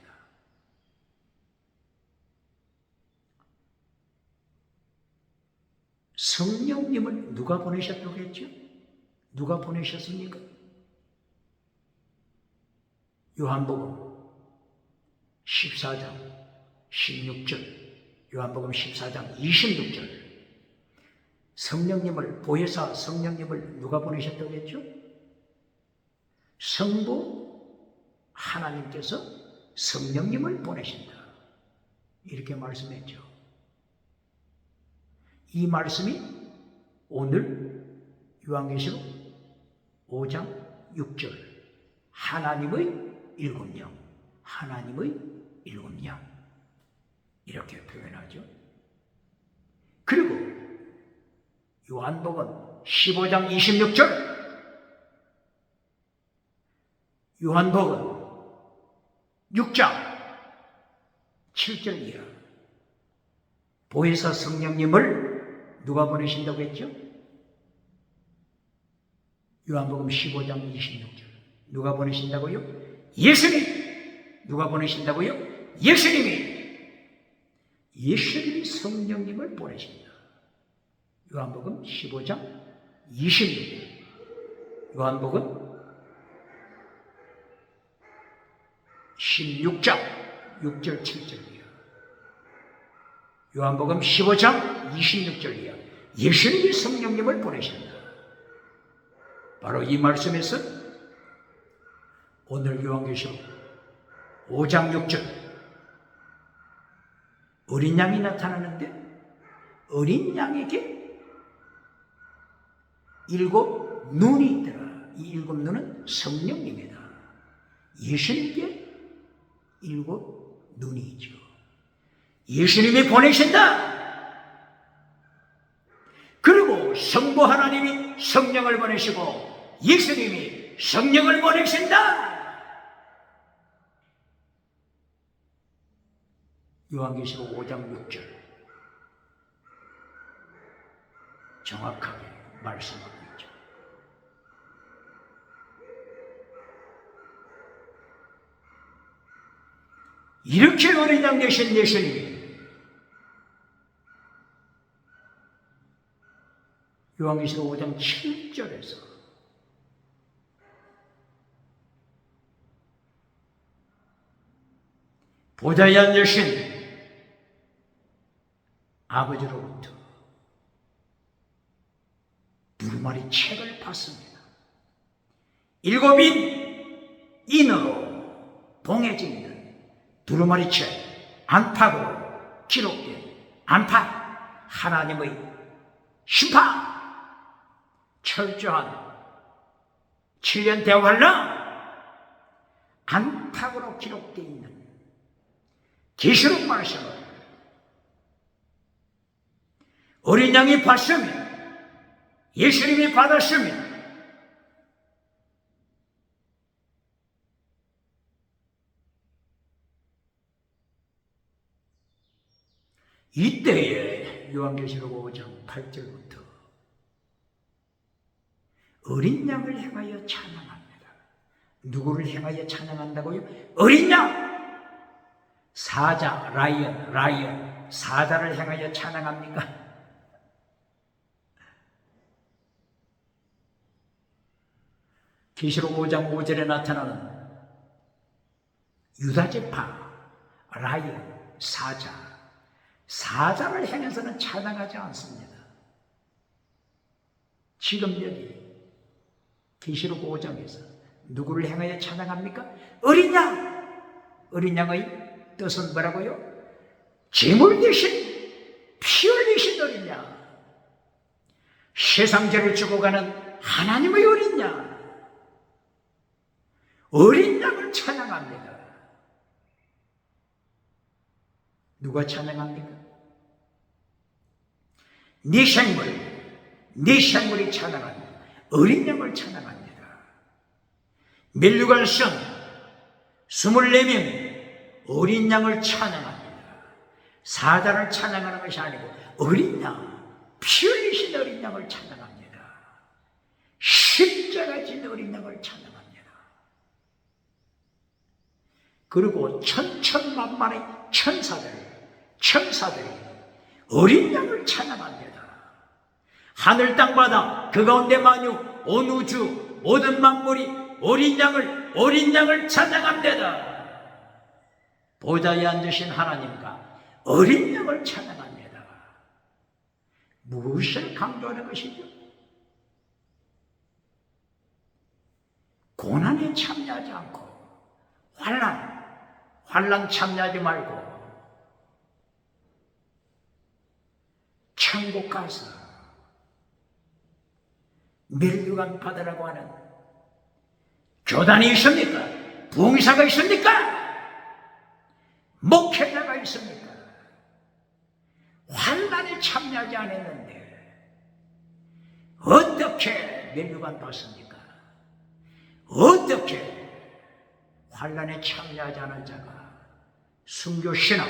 성령님을 누가 보내셨다고 했죠? 누가 보내셨습니까? 요한복음 14장 16절, 요한복음 14장 26절. 성령님을, 보혜사 성령님을 누가 보내셨다고 했죠? 성부 하나님께서 성령님을 보내신다. 이렇게 말씀했죠. 이 말씀이 오늘 요한계시록 5장 6절 하나님의 7 영, 하나님의 7 영 이렇게 표현하죠. 그리고 요한복음 15장 26절 요한복음 6장 7절 이하 보혜사 성령님을 누가 보내신다고 했죠? 요한복음 15장 26절 누가 보내신다고요? 예수님! 누가 보내신다고요? 예수님이 성령님을 보내신다. 요한복음 15장 26절 요한복음 16장 6절 7절이야. 요한복음 15장 26절이야. 예수님이 성령님을 보내신다. 바로 이 말씀에서 오늘 요한계시록 5장 6절 어린 양이 나타나는데 어린 양에게 7 눈이 있더라. 이 7 눈은 성령님이다. 예수님께 7 눈이 있죠. 예수님이 보내신다. 그리고 성부 하나님이 성령을 보내시고 예수님이 성령을 보내신다. 요한계시록 5장 6절 정확하게 말씀하고 있죠. 이렇게 어린 양 되신 예수님이 요한계시록 5장 7절에서 보좌에 앉으신 아버지로부터 두루마리 책을 받습니다. 7인 인으로 봉해져 있는 두루마리 책, 안팎으로 기록된 안팎, 하나님의 심판, 철저한 7년 대환란, 안팎으로 기록되어 있는 계시록 말씀을 어린 양이 받으며 예수님이 받았으며 이때에 요한계시록 5장 8절부터 어린 양을 향하여 찬양합니다. 누구를 향하여 찬양한다고요? 어린 양! 사자, 라이언, 사자를 향하여 찬양합니까? 계시록 5장 5절에 나타나는 유다지파, 라이언, 사자를 향해서는 찬양하지 않습니다. 지금 여기 계시록 5장에서 누구를 향하여 찬양합니까? 어린 양! 어린 양의 뜻은 뭐라고요? 제물 대신 피 흘리신 어린 양, 세상죄를 주고 가는 하나님의 어린 양, 어린 양을 찬양합니다. 누가 찬양합니까? 네 생물이 찬양합니다. 어린 양을 찬양합니다. 멜류관 성 24명이 어린 양을 찬양합니다. 사자를 찬양하는 것이 아니고 어린 양, 피 흘리신 어린 양을 찬양합니다. 십자가 진 어린 양을 찬양합니다. 그리고 천천만만의 천사들이 어린 양을 찬양합니다. 하늘 땅바다 그 가운데 만유 온 우주 모든 만물이 어린 양을 찬양합니다. 보좌에 앉으신 하나님과 어린 양을 찬양합니다. 무엇을 강조하는 것이죠? 고난에 참여하지 않고 환난 참여하지 말고 천국 가서 멸류관 바다라고 하는 교단이 있습니까? 부흥사가 있습니까? 목회자가 있습니까? 환난에 참여하지 않았는데 어떻게 멸류관 받습니까? 어떻게 환난에 참여하지 않은 자가 순교신앙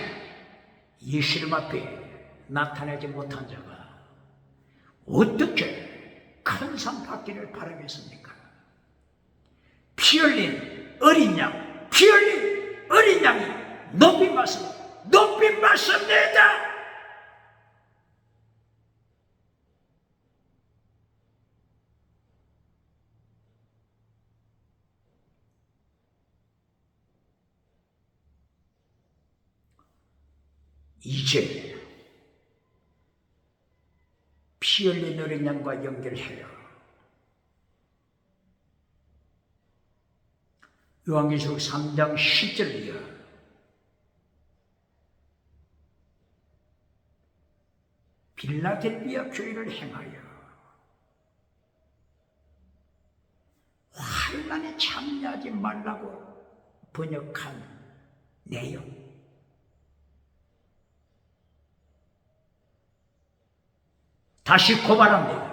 예수님 앞에 나타나지 못한 자가 어떻게 큰 상 받기를 바라겠습니까? 피 흘린 어린 양, 피 흘린 어린 양이 높이 맞습니다. 이제 피 흘린 어린 양과 연결해요. 요한계시록 3장 10절이요. 빌라델비아 교회를 행하여 환난에 참여하지 말라고 번역한 내용. 다시 고발합니다.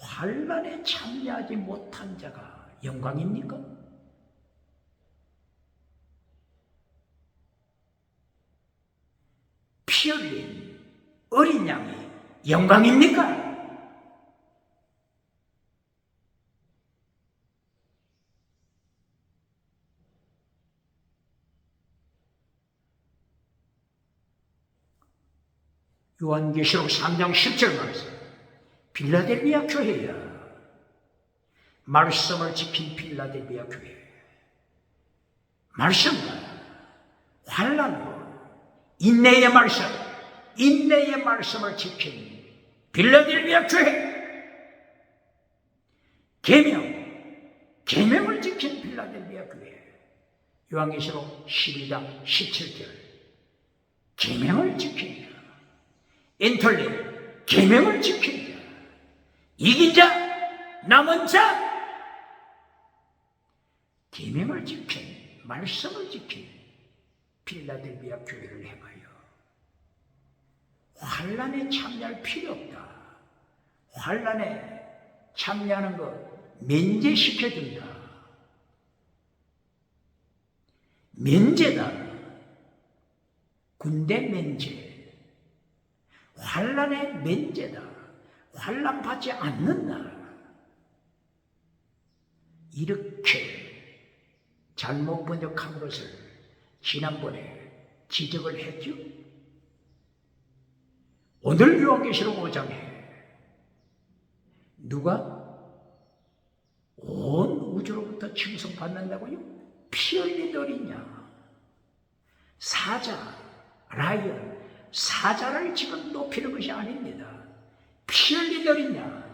환난에 참여하지 못한 자가 영광입니까? 피 흘린 어린 양이 영광입니까? 요한계시록 3장 10절 말씀. 빌라델비아 교회야. 말씀을 지킨 빌라델비아 교회. 말씀과 환난으로 인내의 말씀을 지킨 빌라델비아 교회. 계명을 지킨 빌라델비아 교회. 요한계시록 12장 17절. 계명을 지킨다. 엔톨리 계명을 지킨다. 이긴 자, 남은 자, 계명을 지킨, 말씀을 지킨 빌라델비아 교회를 행하여 환난에 참여할 필요 없다. 환난에 참여하는 거 면제시켜준다. 면제다. 군대 면제. 환난의 면제다. 환난 받지 않는다. 이렇게 잘못 번역한 것을 지난번에 지적을 했죠. 오늘 요한계시록 5장에 누가 온 우주로부터 칭송받는다고요? 피 흘린 어리냐? 사자, 라이언, 사자를 지금 높이는 것이 아닙니다. 피 흘린 어리냐?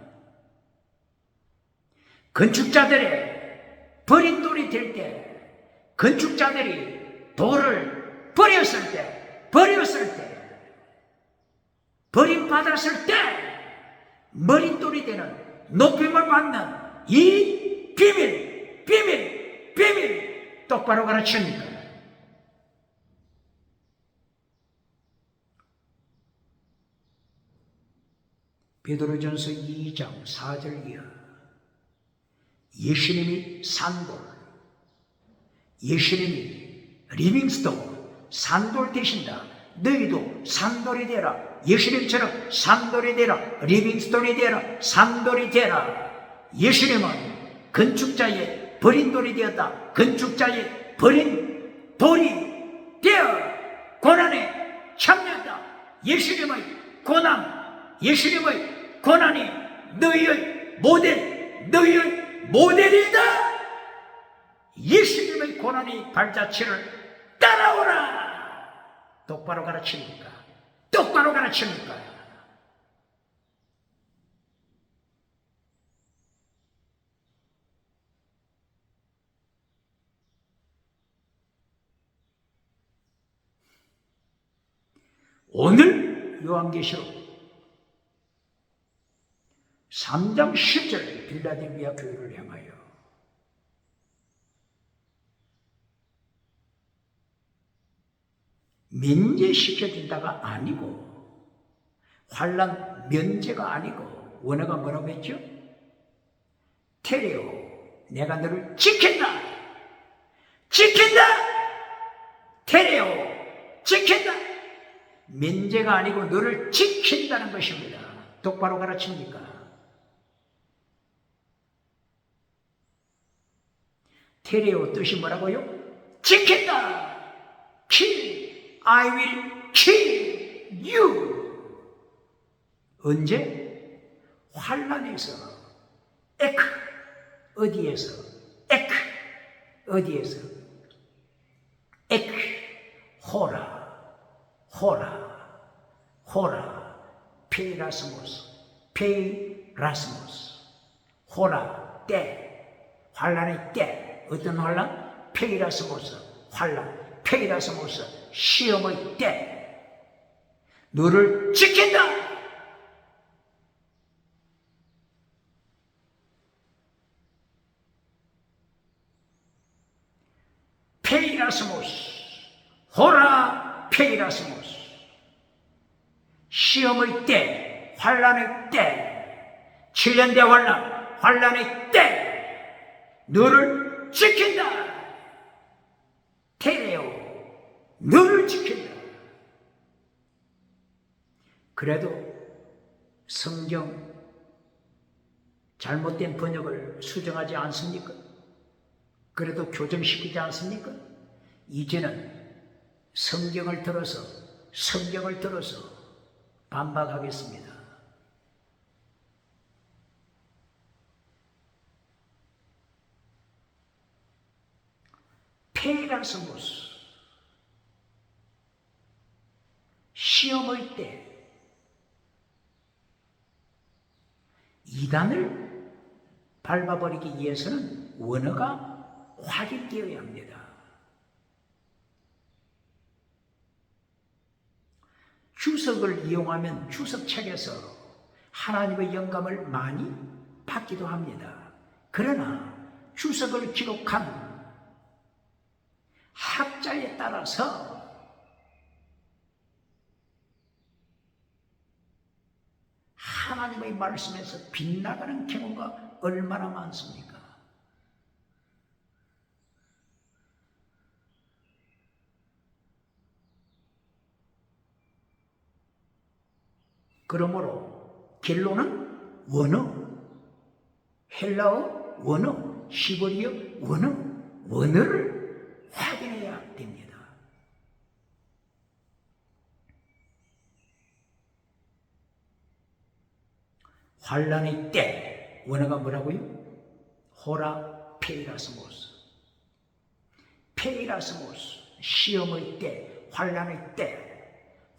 건축자들의 버린 돌이 될 때, 건축자들이 돌을 버렸을 때, 버림받았을 때, 머린 돌이 되는 높임을 받는 이 비밀 똑바로 가르칩니까? 베드로전서 2장 4절 이하. 예수님이 산돌, 예수님이 리빙스톤, 산돌 되신다. 너희도 산돌이 되라. 예수님처럼 산돌이 되라. 리빙스톤이 되라. 산돌이 되라. 예수님은 건축자의 버린 돌이 되었다. 건축자의 버린 돌이 되어 고난에 참여한다. 예수님의 고난이 너희의 모델이다. 예수님의 고난의 발자취를 따라오라. 똑바로 가르칩니까? 오늘 요한계시록 3장 10절 빌라델비아 교회를 향하여 면제시켜준다가 아니고, 환난 면제가 아니고, 원어가 뭐라고 했죠? 테레오, 내가 너를 지킨다. 테레오, 지킨다. 면제가 아니고 너를 지킨다는 것입니다. 똑바로 가르칩니까? 테레오 뜻이 뭐라고요? 지킨다. I will kill you. 언제? 환난에서. 어디에서? 호라. 페이라스모스. 호라, 때. 환난의 때. 어떤 환난? 페이라스모스. 환난. 페이라스모스. 시험의 때. 너를 지킨다. 페이라스모스. 호라 페이라스모스. 시험의 때, 환난의 때, 7년대 환난의 때, 너를 지킨다. 테레오, 너를 지킨다. 그래도 성경 잘못된 번역을 수정하지 않습니까? 그래도 교정시키지 않습니까? 이제는 성경을 들어서 반박하겠습니다. 페이라스모스, 시험의 때 이단을 밟아버리기 위해서는 원어가 확인되어야 합니다. 주석을 이용하면 주석책에서 하나님의 영감을 많이 받기도 합니다. 그러나 주석을 기록한 학자에 따라서 하나님의 말씀에서 빗나가는 경우가 얼마나 많습니까? 그러므로 결론은 원어, 헬라어 원어, 시베리어 원어를 확인해야 됩니다. 환란의 때 원어가 뭐라고요? 호라 페이라스모스. 페이라스모스, 시험의 때,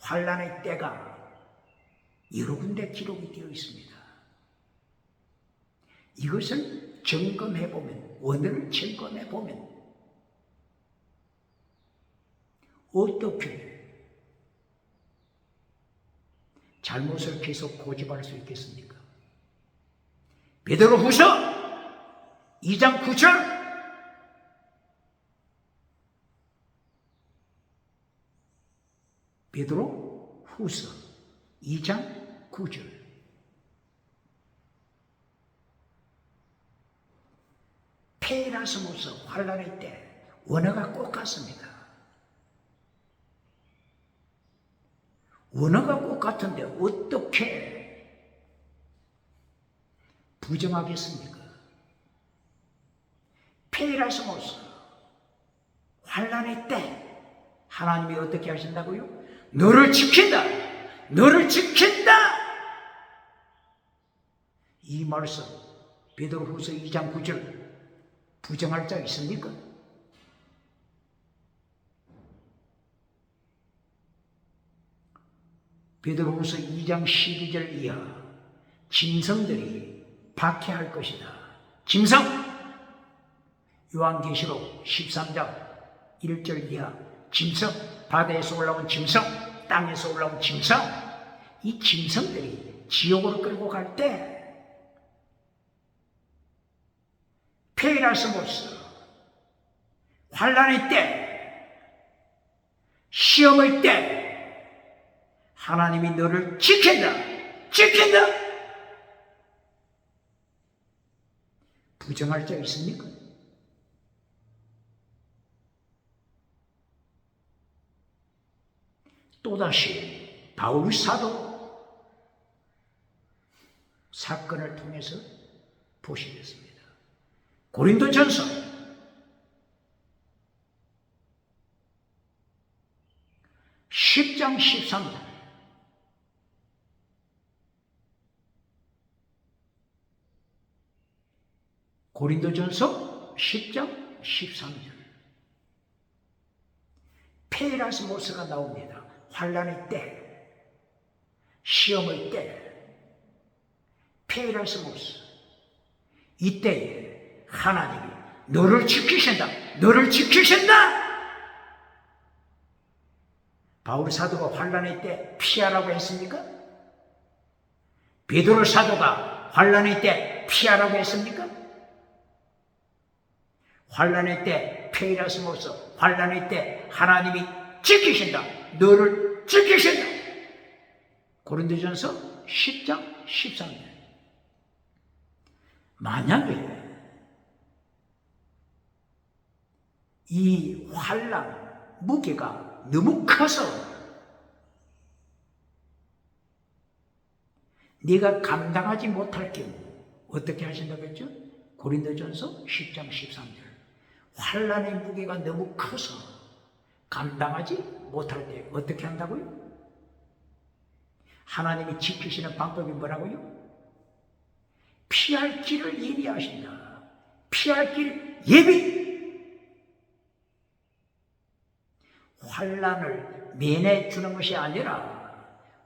환란의 때가 여러 군데 기록이 되어 있습니다. 이것을 점검해보면, 원어를 점검해보면 어떻게 잘못을 계속 고집할 수 있겠습니까? 베드로후서 2장 9절, 베드로후서 2장 9절. 페이라스모스, 환란의 때 원어가 꼭 같습니다. 원어가 꼭 같은데 어떻게 부정하겠습니까? 페이라스모스, 환란의 때 하나님이 어떻게 하신다고요? 너를 지킨다! 너를 지킨다! 이 말씀 베드로후서 2장 9절 부정할 자 있습니까? 베드로후서 2장 12절 이하 짐승들이 박해할 것이다. 짐승! 요한계시록 13장 1절 이하 짐승, 바다에서 올라온 짐승, 땅에서 올라온 짐승, 이 짐승들이 지옥으로 끌고 갈 때 페이라스모스, 환란의 때, 시험의 때 하나님이 너를 지킨다! 부정할 자 있습니까? 또다시 바울 사도 사건을 통해서 보시겠습니다. 고린도전서 10장 13절, 고린도전서 10장 13절 페이라스모스가 나옵니다. 환란의 때, 시험의 때, 페이라스모스, 이때에 하나님이 너를 지키신다! 바울 사도가 환란의 때 피하라고 했습니까? 베드로 사도가 환란의 때 피하라고 했습니까? 환란의 때 페이라스모스, 환란의 때 하나님이 지키신다! 너를 지키신다! 고린도전서 10장 13절. 만약에 이 환란 무게가 너무 커서 네가 감당하지 못할 경우 어떻게 하신다고 했죠? 고린도전서 10장 13절. 환란의 무게가 너무 커서 감당하지 못할 때 어떻게 한다고요? 하나님이 지키시는 방법이 뭐라고요? 피할 길을 예비하신다. 피할 길 예비. 환난을 면해 주는 것이 아니라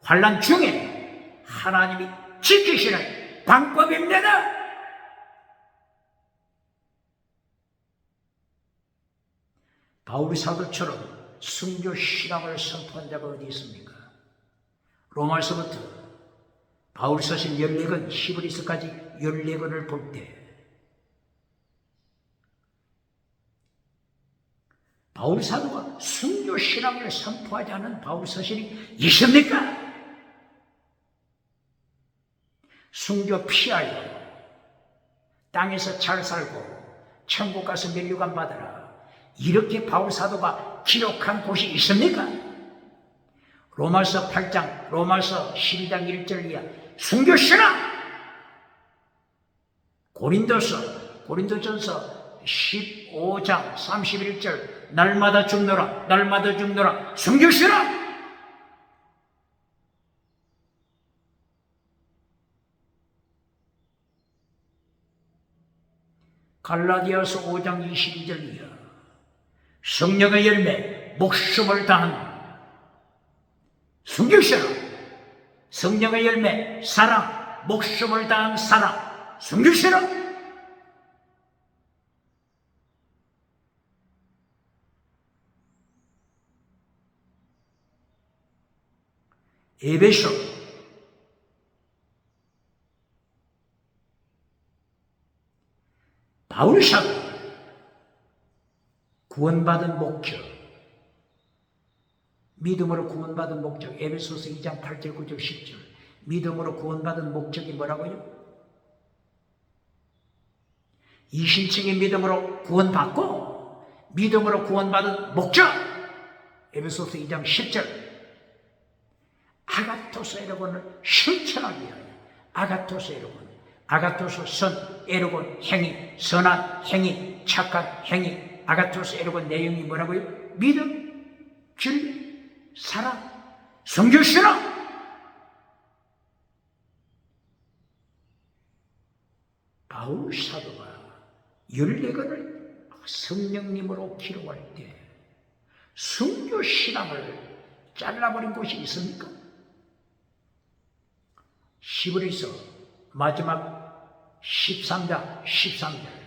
환난 중에 하나님이 지키시는 방법입니다. 바울 사도처럼 순교 신앙을 선포한 자가 어디 있습니까? 로마서부터 바울 서신 14권, 히브리서까지 14권을 볼 때 바울 사도가 순교 신앙을 선포하지 않은 바울 서신이 있습니까? 순교 피하여 땅에서 잘 살고 천국 가서 면류관 받아라. 이렇게 바울 사도가 기록한 곳이 있습니까? 로마서 8장, 로마서 12장 1절 이하 순교 신앙. 고린도전서 15장 31절 날마다 죽노라, 날마다 죽노라, 순교 신앙. 갈라디아서 5장 22절 이하 성령의 열매, 목숨을 다한 순교신앙. 성령의 열매, 사랑, 목숨을 다한 사랑, 순교신앙. 에베소 바울 사도 구원받은 목적, 믿음으로 구원받은 목적, 에베소서 2장 8절 9절 10절 믿음으로 구원받은 목적이 뭐라고요? 이신층의 믿음으로 구원받고 믿음으로 구원받은 목적, 에베소서 2장 10절 아가토스 에르곤을 실천하기 위하여. 아가토스 에르곤, 아가토스 선, 에르곤 행위, 선한 행위, 착한 행위. 아가토스 에르곤 내용이 뭐라고요? 믿음, 진리, 사랑, 성교 신앙. 바울 사도가 14권을 성령님으로 기록할 때 성교 신앙을 잘라버린 곳이 있습니까? 히브리서 마지막 13장 13절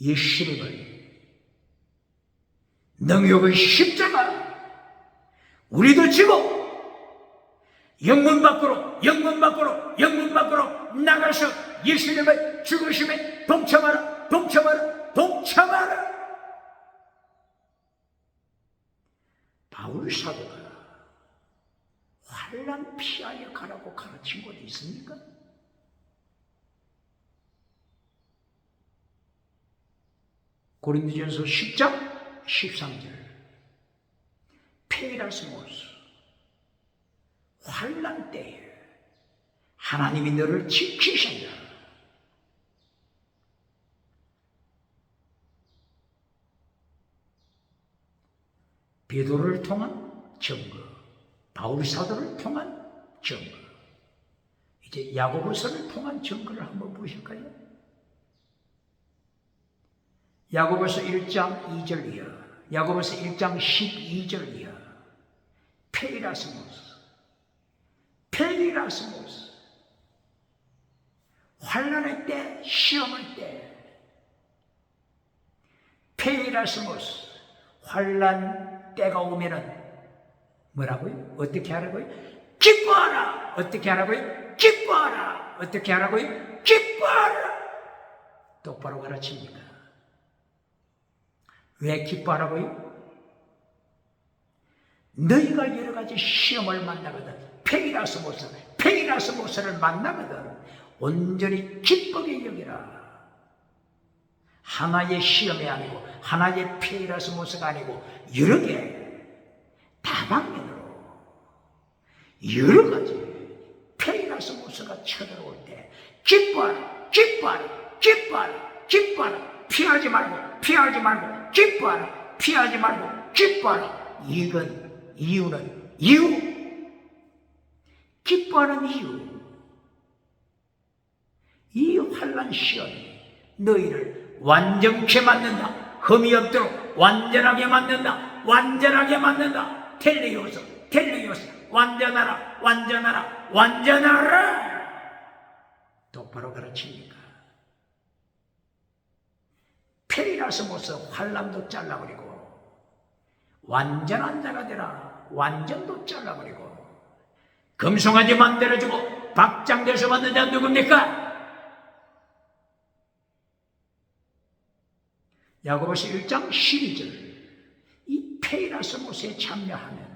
예수님의 능욕의 십자가 우리도 지고 영문 밖으로 나가서 예수님의 죽으심에 동참하라. 바울 사도가 환난 피하여 가라고 가르친 곳이 있습니까? 고린도전서 10장 13절 페이라스모스 환난 때에 하나님이 너를 지키신다. 베드로를 통한 증거, 바울 사도를 통한 증거, 이제 야고보서를 통한 증거를 한번 보실까요? 야고보서 1장 2절 이하, 야고보서 1장 12절 이하 페이라스모스 환난의 때, 시험할 때 페이라스모스 환난 때가 오면은 뭐라고요? 어떻게 하라고요? 기뻐하라! 어떻게 하라고요? 기뻐하라! 어떻게 하라고요? 기뻐하라! 똑바로 가르칩니까? 왜 기뻐하라고요? 너희가 여러 가지 시험을 만나거든 페이라스모스를 만나거든 온전히 기쁘게 여기라. 하나의 시험이 아니고 하나의 페이라스모스가 아니고 여러 개 다방면으로 여러 가지 페이라스모스가 쳐들어올 때 기뻐하라. 피하지 말고 기뻐하라. 이건 이유. 기뻐하는 이유. 이 환난 시험이 너희를 완전케 만든다. 흠이 없도록 완전하게 만든다. 완전하게 만든다. 텔레오스, 완전하라, 완전하라, 완전하라. 똑바로 가르칩니까? 페리라스모스 환난도 잘라버리고 완전한 자가 되라. 완전도 잘라버리고 금송아지 만들어주고 박장대소 받는 자 누굽니까? 야고보서 1장 12절. 이 페리라스모스에 참여하면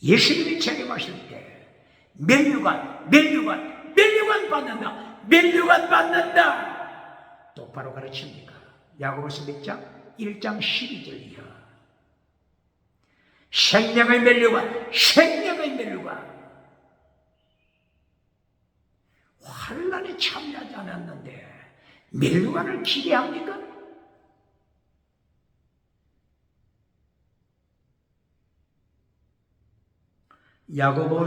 예수님이 재림하실 때 면류관 받는다. 면류관 받는다. 똑바로 가르칩니까? 야고보서 몇 장? 1장 12절 이하. 생명의 면류관. 환난에 참여하지 않았는데 면류관을 기대합니까? 야고보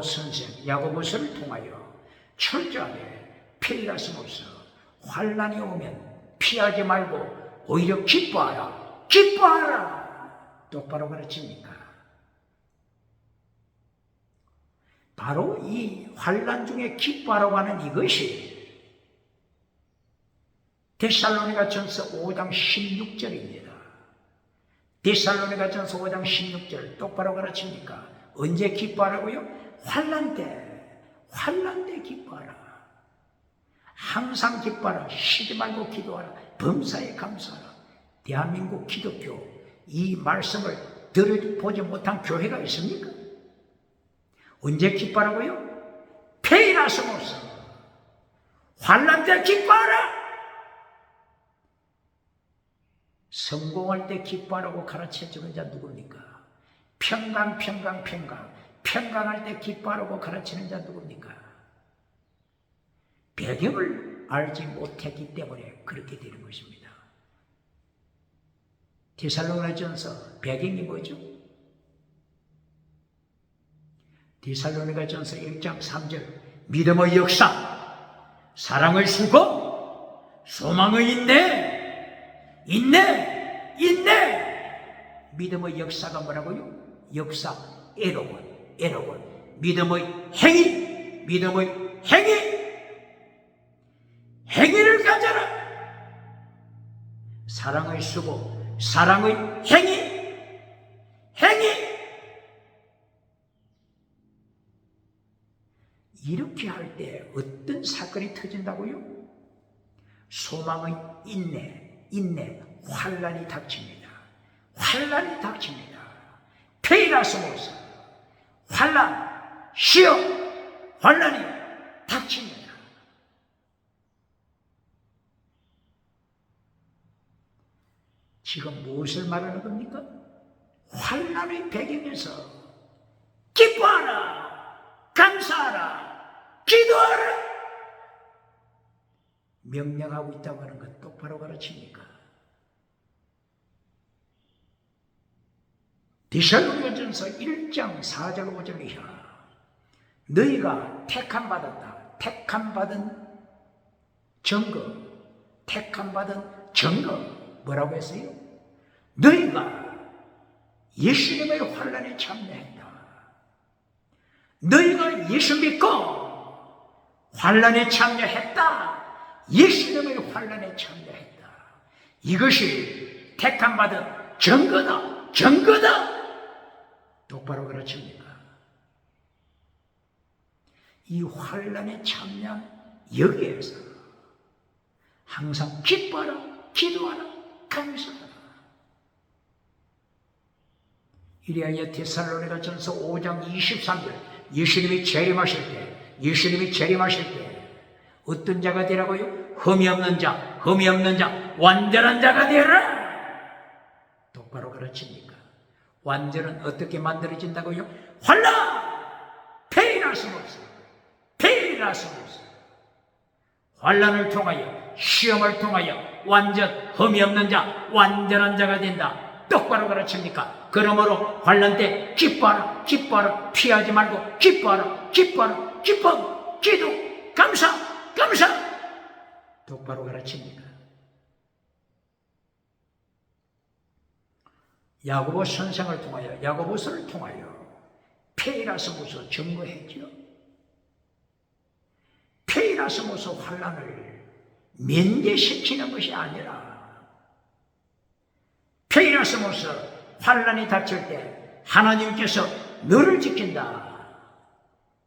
선생, 야고보서를 통하여 철저하게 페리라스모스 환난이 오면 피하지 말고 오히려 기뻐하라. 똑바로 가르칩니까? 바로 이 환난 중에 기뻐하라고 하는 이것이 데살로니가전서 5장 16절입니다. 데살로니가전서 5장 16절 똑바로 가르칩니까? 언제 기뻐하라고요? 환난 때 기뻐하라. 항상 기뻐하라. 쉬지 말고 기도하라. 범사에 감사하라. 대한민국 기독교 이 말씀을 들어보지 못한 교회가 있습니까? 언제 기뻐하라고요? 페리라스모스 환난 때 기뻐하라. 성공할 때 기뻐하라고 가르쳐주는 자 누굽니까? 평강할 때 기뻐하라고 가르치는 자 누굽니까? 배경을 알지 못했기 때문에 그렇게 되는 것입니다. 데살로니가전서 배경이 뭐죠? 데살로니가전서 1장 3절. 믿음의 역사, 사랑의 수고, 소망의 인내. 믿음의 역사가 뭐라고요? 역사, 에로곤. 믿음의 행위를 가져라. 사랑의 수고, 사랑의 행위. 이렇게 할 때 어떤 사건이 터진다고요? 소망의 인내, 환난이 닥칩니다. 페리라스모스 환난, 시험, 환난이 닥칩니다. 지금 무엇을 말하는 겁니까? 환난의 배경에서 기뻐하라, 감사하라, 기도하라 명령하고 있다고 하는 것 똑바로 가르칩니까? 데살로니가전서 1장 4절 5절 이하. 너희가 택함받은 증거 뭐라고 했어요? 너희가 예수님의 환난에 참여했다. 너희가 예수 믿고 환난에 참여했다. 예수님의 환난에 참여했다. 이것이 택함받은 증거다. 똑바로 가르칩니까? 이 환난에 참여한 여기에서 항상 기뻐하라, 기도하라, 감사하라. 이리하여 데살로니가전서 5장 23절. 예수님이 재림하실 때 어떤 자가 되라고요? 흠이 없는 자, 완전한 자가 되라. 똑바로 가르칩니까? 완전은 어떻게 만들어진다고요? 환난! 페리라스모스. 환난을 통하여, 시험을 통하여 완전, 흠이 없는 자, 완전한 자가 된다. 똑바로 가르칩니까? 그러므로 환난 때 기뻐하라, 기뻐하라, 피하지 말고 기뻐하라, 기뻐하라, 기뻐, 기도, 감사, 감사. 똑바로 가르칩니까? 야고보 선생을 통하여, 야고보서를 통하여 페이라스모서 증거했죠. 페이라스모서 환난을 면제시키는 것이 아니라 페이라스모서 환난이 닥칠 때 하나님께서 너를 지킨다.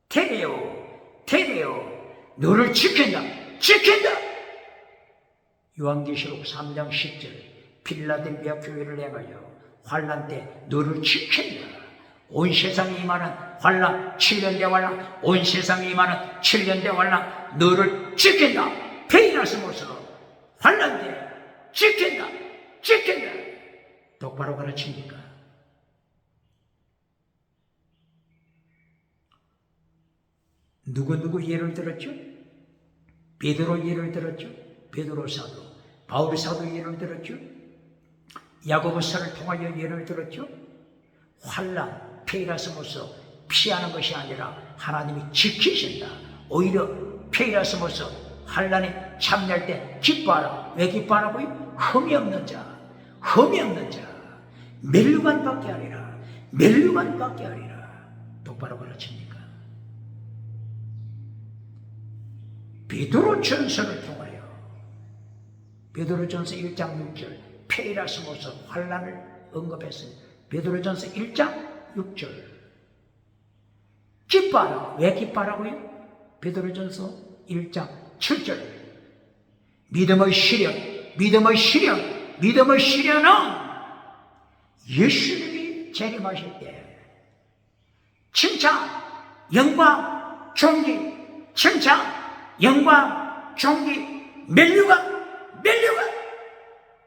테레오, 테레오, 너를 지킨다. 지킨다. 요한계시록 3장 10절 필라델비아 교회를 향하여 환난 때 너를 지킨다. 온 세상에 임하는 환난, 7년대 환난, 온 세상에 임하는 7년대 환난, 너를 지킨다. 페이라스모서 환난 때 지킨다. 지킨다. 똑바로 가르칩니까? 누구 예를 들었죠? 베드로 예를 들었죠? 베드로 사도, 바울 사도 예를 들었죠? 야고보서를 통하여 예를 들었죠? 환난, 페이라스모서 피하는 것이 아니라 하나님이 지키신다. 오히려 페이라스모서 환난에 참여할 때 기뻐하라. 왜 기뻐하라고요? 흠이 없는 자, 흠이 없는 자, 멸류관밖에 아니라, 멸류관밖에 아니라. 똑바로 가르칩니까? 베드로 전서를 통하여 베드로전서 1장 6절 페이라스모서 환난을 언급했습니다. 베드로전서 1장 6절 기뻐하라. 왜 기뻐하라고요? 베드로전서 1장 7절 믿음의 시련, 믿음의 시련, 믿음의 시련은 예수님이 재림하실 때 칭찬, 영광, 존귀, 칭찬, 영광, 존귀, 멸류관, 멸류관.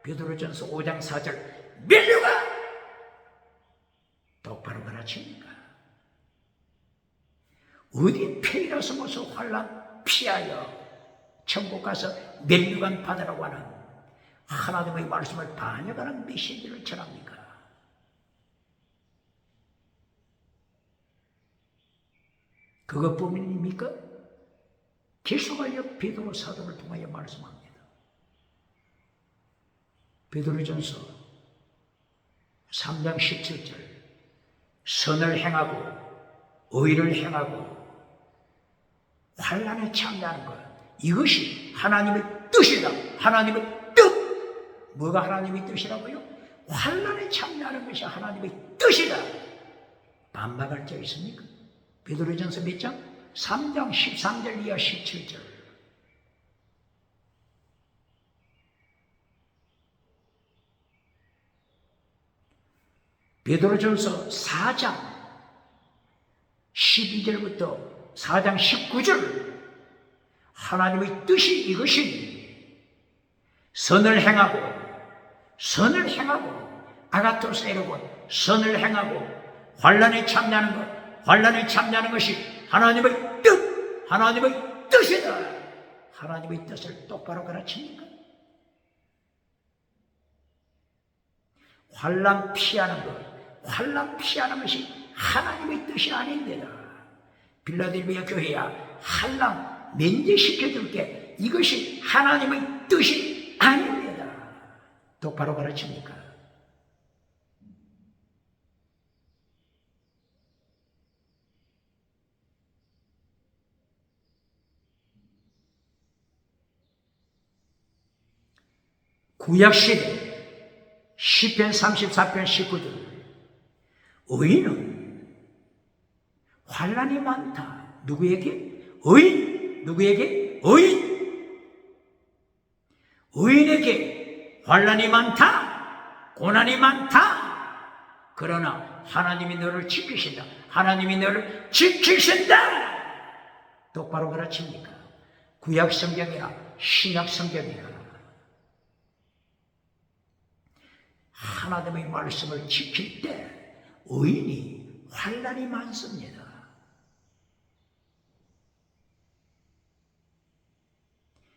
베드로전서 5장 4절 멸류관. 똑바로 가르칩니까? 어디 페이라스모서 환난 피하여 천국 가서 멸류관 받으라고 하는 하나님의 말씀을 반역하는 메시지를 전합니까? 그것뿐입니까? 계속하여 베드로 사도를 통하여 말씀합니다. 베드로전서 3장 17절 선을 행하고 의를 행하고 환난에 참여하는 것, 이것이 하나님의 뜻이다. 하나님의 뜻. 뭐가 하나님의 뜻이라고요? 환난에 참여하는 것이 하나님의 뜻이다. 반박할 자 있습니까? 베드로전서 몇 장? 3장 13절 이하 17절. 베드로전서 4장 12절부터 4장 19절 하나님의 뜻이 이것이니 선을 행하고 아가토스 에르곤 선을 행하고 환난에 참여하는 것, 환난에 참여하는 것이 하나님의 뜻, 하나님의 뜻이다. 하나님의 뜻을 똑바로 가르칩니까? 환난 피하는 것, 환난 피하는 것이 하나님의 뜻이 아닌데다. 빌라델비아 교회야, 환난 면제시켜줄게. 이것이 하나님의 뜻이 아닙니다. 똑바로 가르칩니까? 구약시대 시편 34편 19절 의인은 환난이 많다. 누구에게? 의인. 누구에게? 의인. 의인에게 환난이 많다. 고난이 많다. 그러나 하나님이 너를 지키신다. 하나님이 너를 지키신다. 똑바로 가르칩니까? 구약 성경이나 신약 성경이나 하나님의 말씀을 지킬 때 의인이 환난이 많습니다.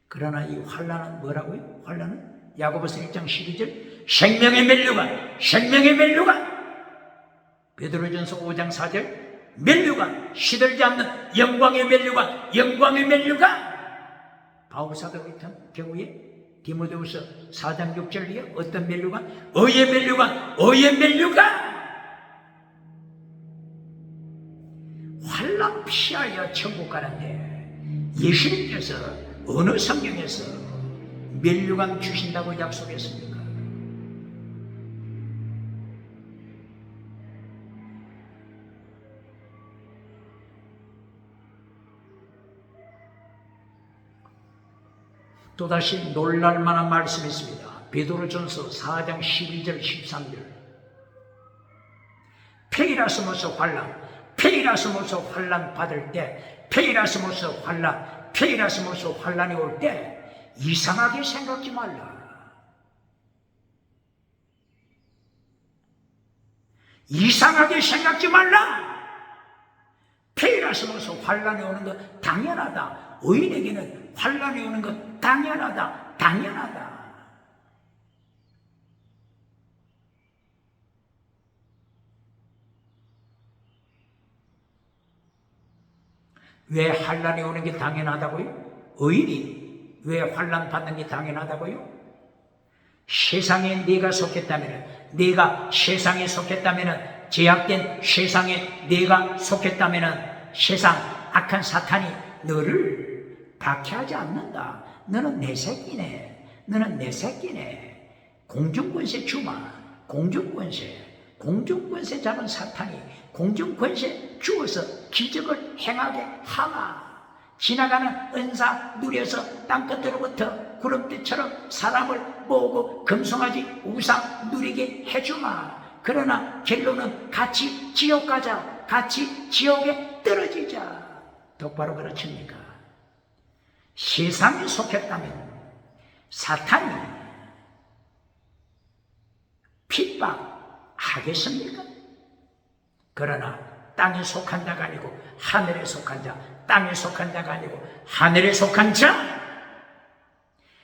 그러나 이 환난은 뭐라고요? 환난은 야고보서 1장 12절 생명의 면류관, 생명의 면류관. 베드로전서 5장 4절 면류관, 시들지 않는 영광의 면류관, 영광의 면류관. 바울사도 같은 경우에 디모데후서 4장 6절에 어떤 면류관? 의의 면류관, 의의 면류관. 환난 피하여 천국 가는데 예수님께서 어느 성경에서 면류관 주신다고 약속했습니까? 또다시 놀랄만한 말씀이 있습니다. 베드로전서 4장 12절 13절 페이라스모스 환난, 페이라스모스 환난 받을 때, 페이라스모스 환난, 페이라스모스 환난이 올 때 이상하게 생각지 말라. 이상하게 생각지 말라. 페이라스모스 환난이 오는 것 당연하다. 의인에게는 환난이 오는 것 당연하다. 당연하다. 왜 환난이 오는 게 당연하다고요? 의인이 왜 환난 받는 게 당연하다고요? 세상에 네가 속했다면, 네가 세상에 속했다면, 제약된 세상에 네가 속했다면 세상 악한 사탄이 너를 박해하지 않는다. 너는 내 새끼네. 너는 내 새끼네. 공중권세 주마. 공중권세 잡은 사탄이 공중권세 주어서 기적을 행하게 하마. 지나가는 은사 누려서 땅끝으로부터 구름대처럼 사람을 모으고 금송아지 우상 누리게 해주마. 그러나 결론은 같이 지옥 가자. 같이 지옥에 떨어지자. 똑바로 그렇습니까? 세상에 속했다면 사탄이 핍박하겠습니까? 그러나 땅에 속한 자가 아니고 하늘에 속한 자, 땅에 속한 자가 아니고 하늘에 속한 자,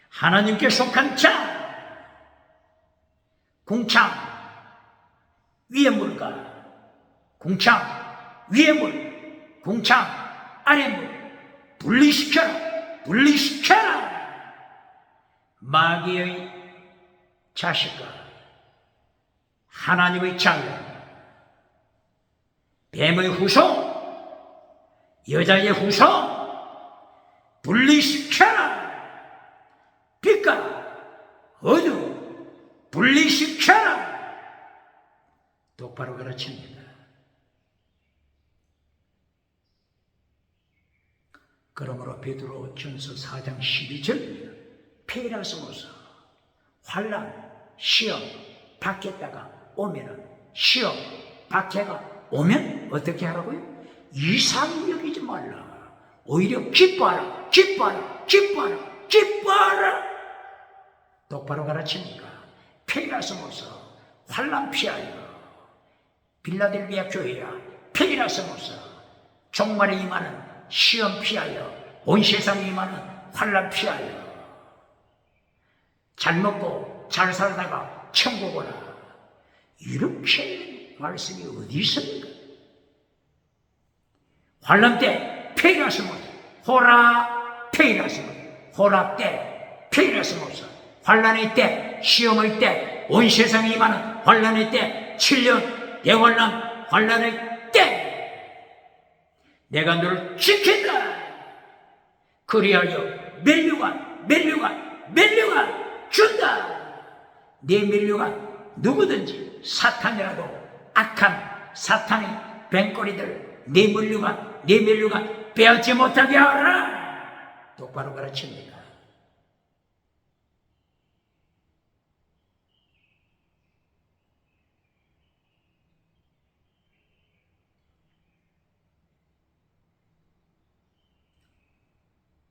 하나님께 속한 자, 궁창 위에 물과 궁창 위에 물, 궁창 아래 물 분리시켜라, 분리시켜라. 마귀의 자식과 하나님의 자녀, 뱀의 후손, 여자의 후손 분리시켜라. 빛과 어둠 분리시켜라. 똑바로 가르칩니다. 그러므로 베드로전서 4장 12절 페이라스모스 환난, 시험 받겠다가 오면은, 시험 박해가 오면 어떻게 하라고요? 이상히 여기지 말라. 오히려 기뻐하라, 기뻐하라, 기뻐하라, 기뻐하라. 똑바로 가르칩니까? 페이라스모스 환난 피하여. 빌라델비아 교회야, 페이라스모스 종말에 임하는 시험 피하여, 온 세상에 임하는 환난 피하여. 잘 먹고 잘 살다가 천국 오라. 이렇게 말씀이 어디 있습니까? 환난 때 페이라스모스, 호라 페이라스모스, 호라 때 페이라스모스, 환난의 때, 시험의 때, 온 세상에 임하는 환난의 때, 7년 대환난 환난의 때 내가 너를 지킨다. 그리하여 면류관 준다. 내 면류관 누구든지 사탄이라도 악한 사탄의 뱅거리들 내 면류관 빼앗지 못하게 하라. 똑바로 가르칩니다.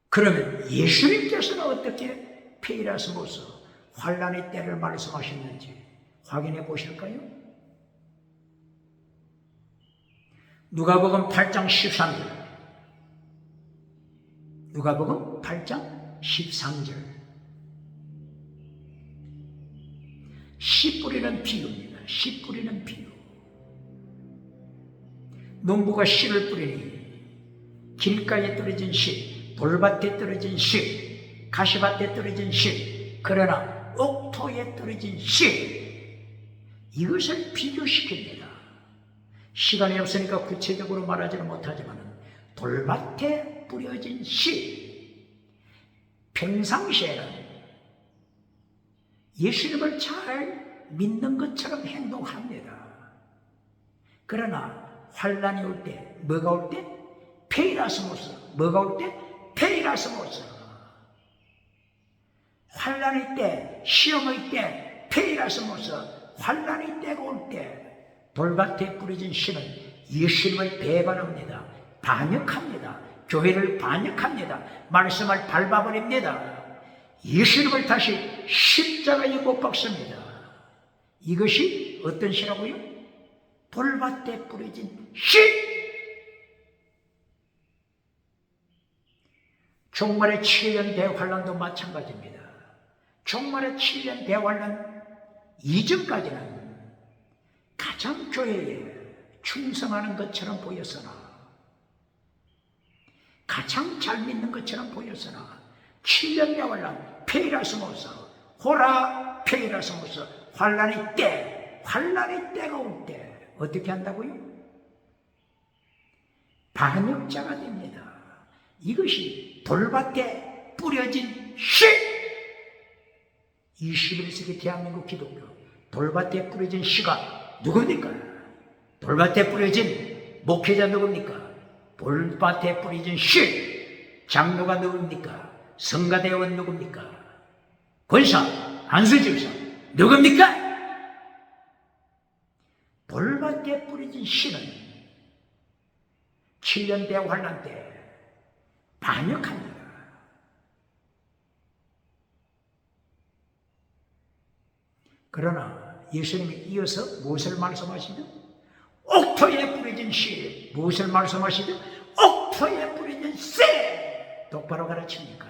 그러면 예수님께서는 어떻게 페이라스모스 환난의 때를 말씀하셨는지 확인해 보실까요? 누가복음 8장 13절. 누가복음 8장 13절. 씨 뿌리는 비유입니다. 씨 뿌리는 비유. 농부가 씨를 뿌리니 길가에 떨어진 씨, 돌밭에 떨어진 씨, 가시밭에 떨어진 씨, 그러나 옥토에 떨어진 씨, 이것을 비교시킵니다. 시간이 없으니까 구체적으로 말하지는 못하지만 돌밭에 뿌려진 씨, 평상시에는 예수님을 잘 믿는 것처럼 행동합니다. 그러나 환란이 올 때, 뭐가 올 때? 페이라스모스. 뭐가 올 때? 페이라스모스. 환란의 때, 시험의 때, 페이라스모스. 환란의 때가 올 때, 돌밭에 뿌려진 씨는 예수님을 배반합니다. 반역합니다. 교회를 반역합니다. 말씀을 밟아버립니다. 예수님을 다시 십자가에 못 박습니다. 이것이 어떤 씨라고요? 돌밭에 뿌려진 씨! 종말의 7년 대환란도 마찬가지입니다. 종말의 7년 대환란 이전까지는 가장 교회에 충성하는 것처럼 보였으나, 가장 잘 믿는 것처럼 보였으나 7년 대환란, 페이라스모스, 호라 페이라스모스, 환란의 때, 환란의 때가 올 때 어떻게 한다고요? 반역자가 됩니다. 이것이 돌밭에 뿌려진 씨! 21세기 대한민국 기독교, 돌밭에 뿌려진 씨가 누굽니까? 돌밭에 뿌려진 목회자 누굽니까? 돌밭에 뿌려진 씨! 장로가 누굽니까? 성가대원 누굽니까? 권사, 안수집사 누굽니까? 돌밭에 뿌려진 씨는 7년 대환란 때 반역합니다. 그러나 예수님이 이어서 무엇을 말씀하시죠? 옥토에 뿌려진 씨, 무엇을 말씀하시죠? 옥토에 뿌려진 씨! 똑바로 가르칩니까?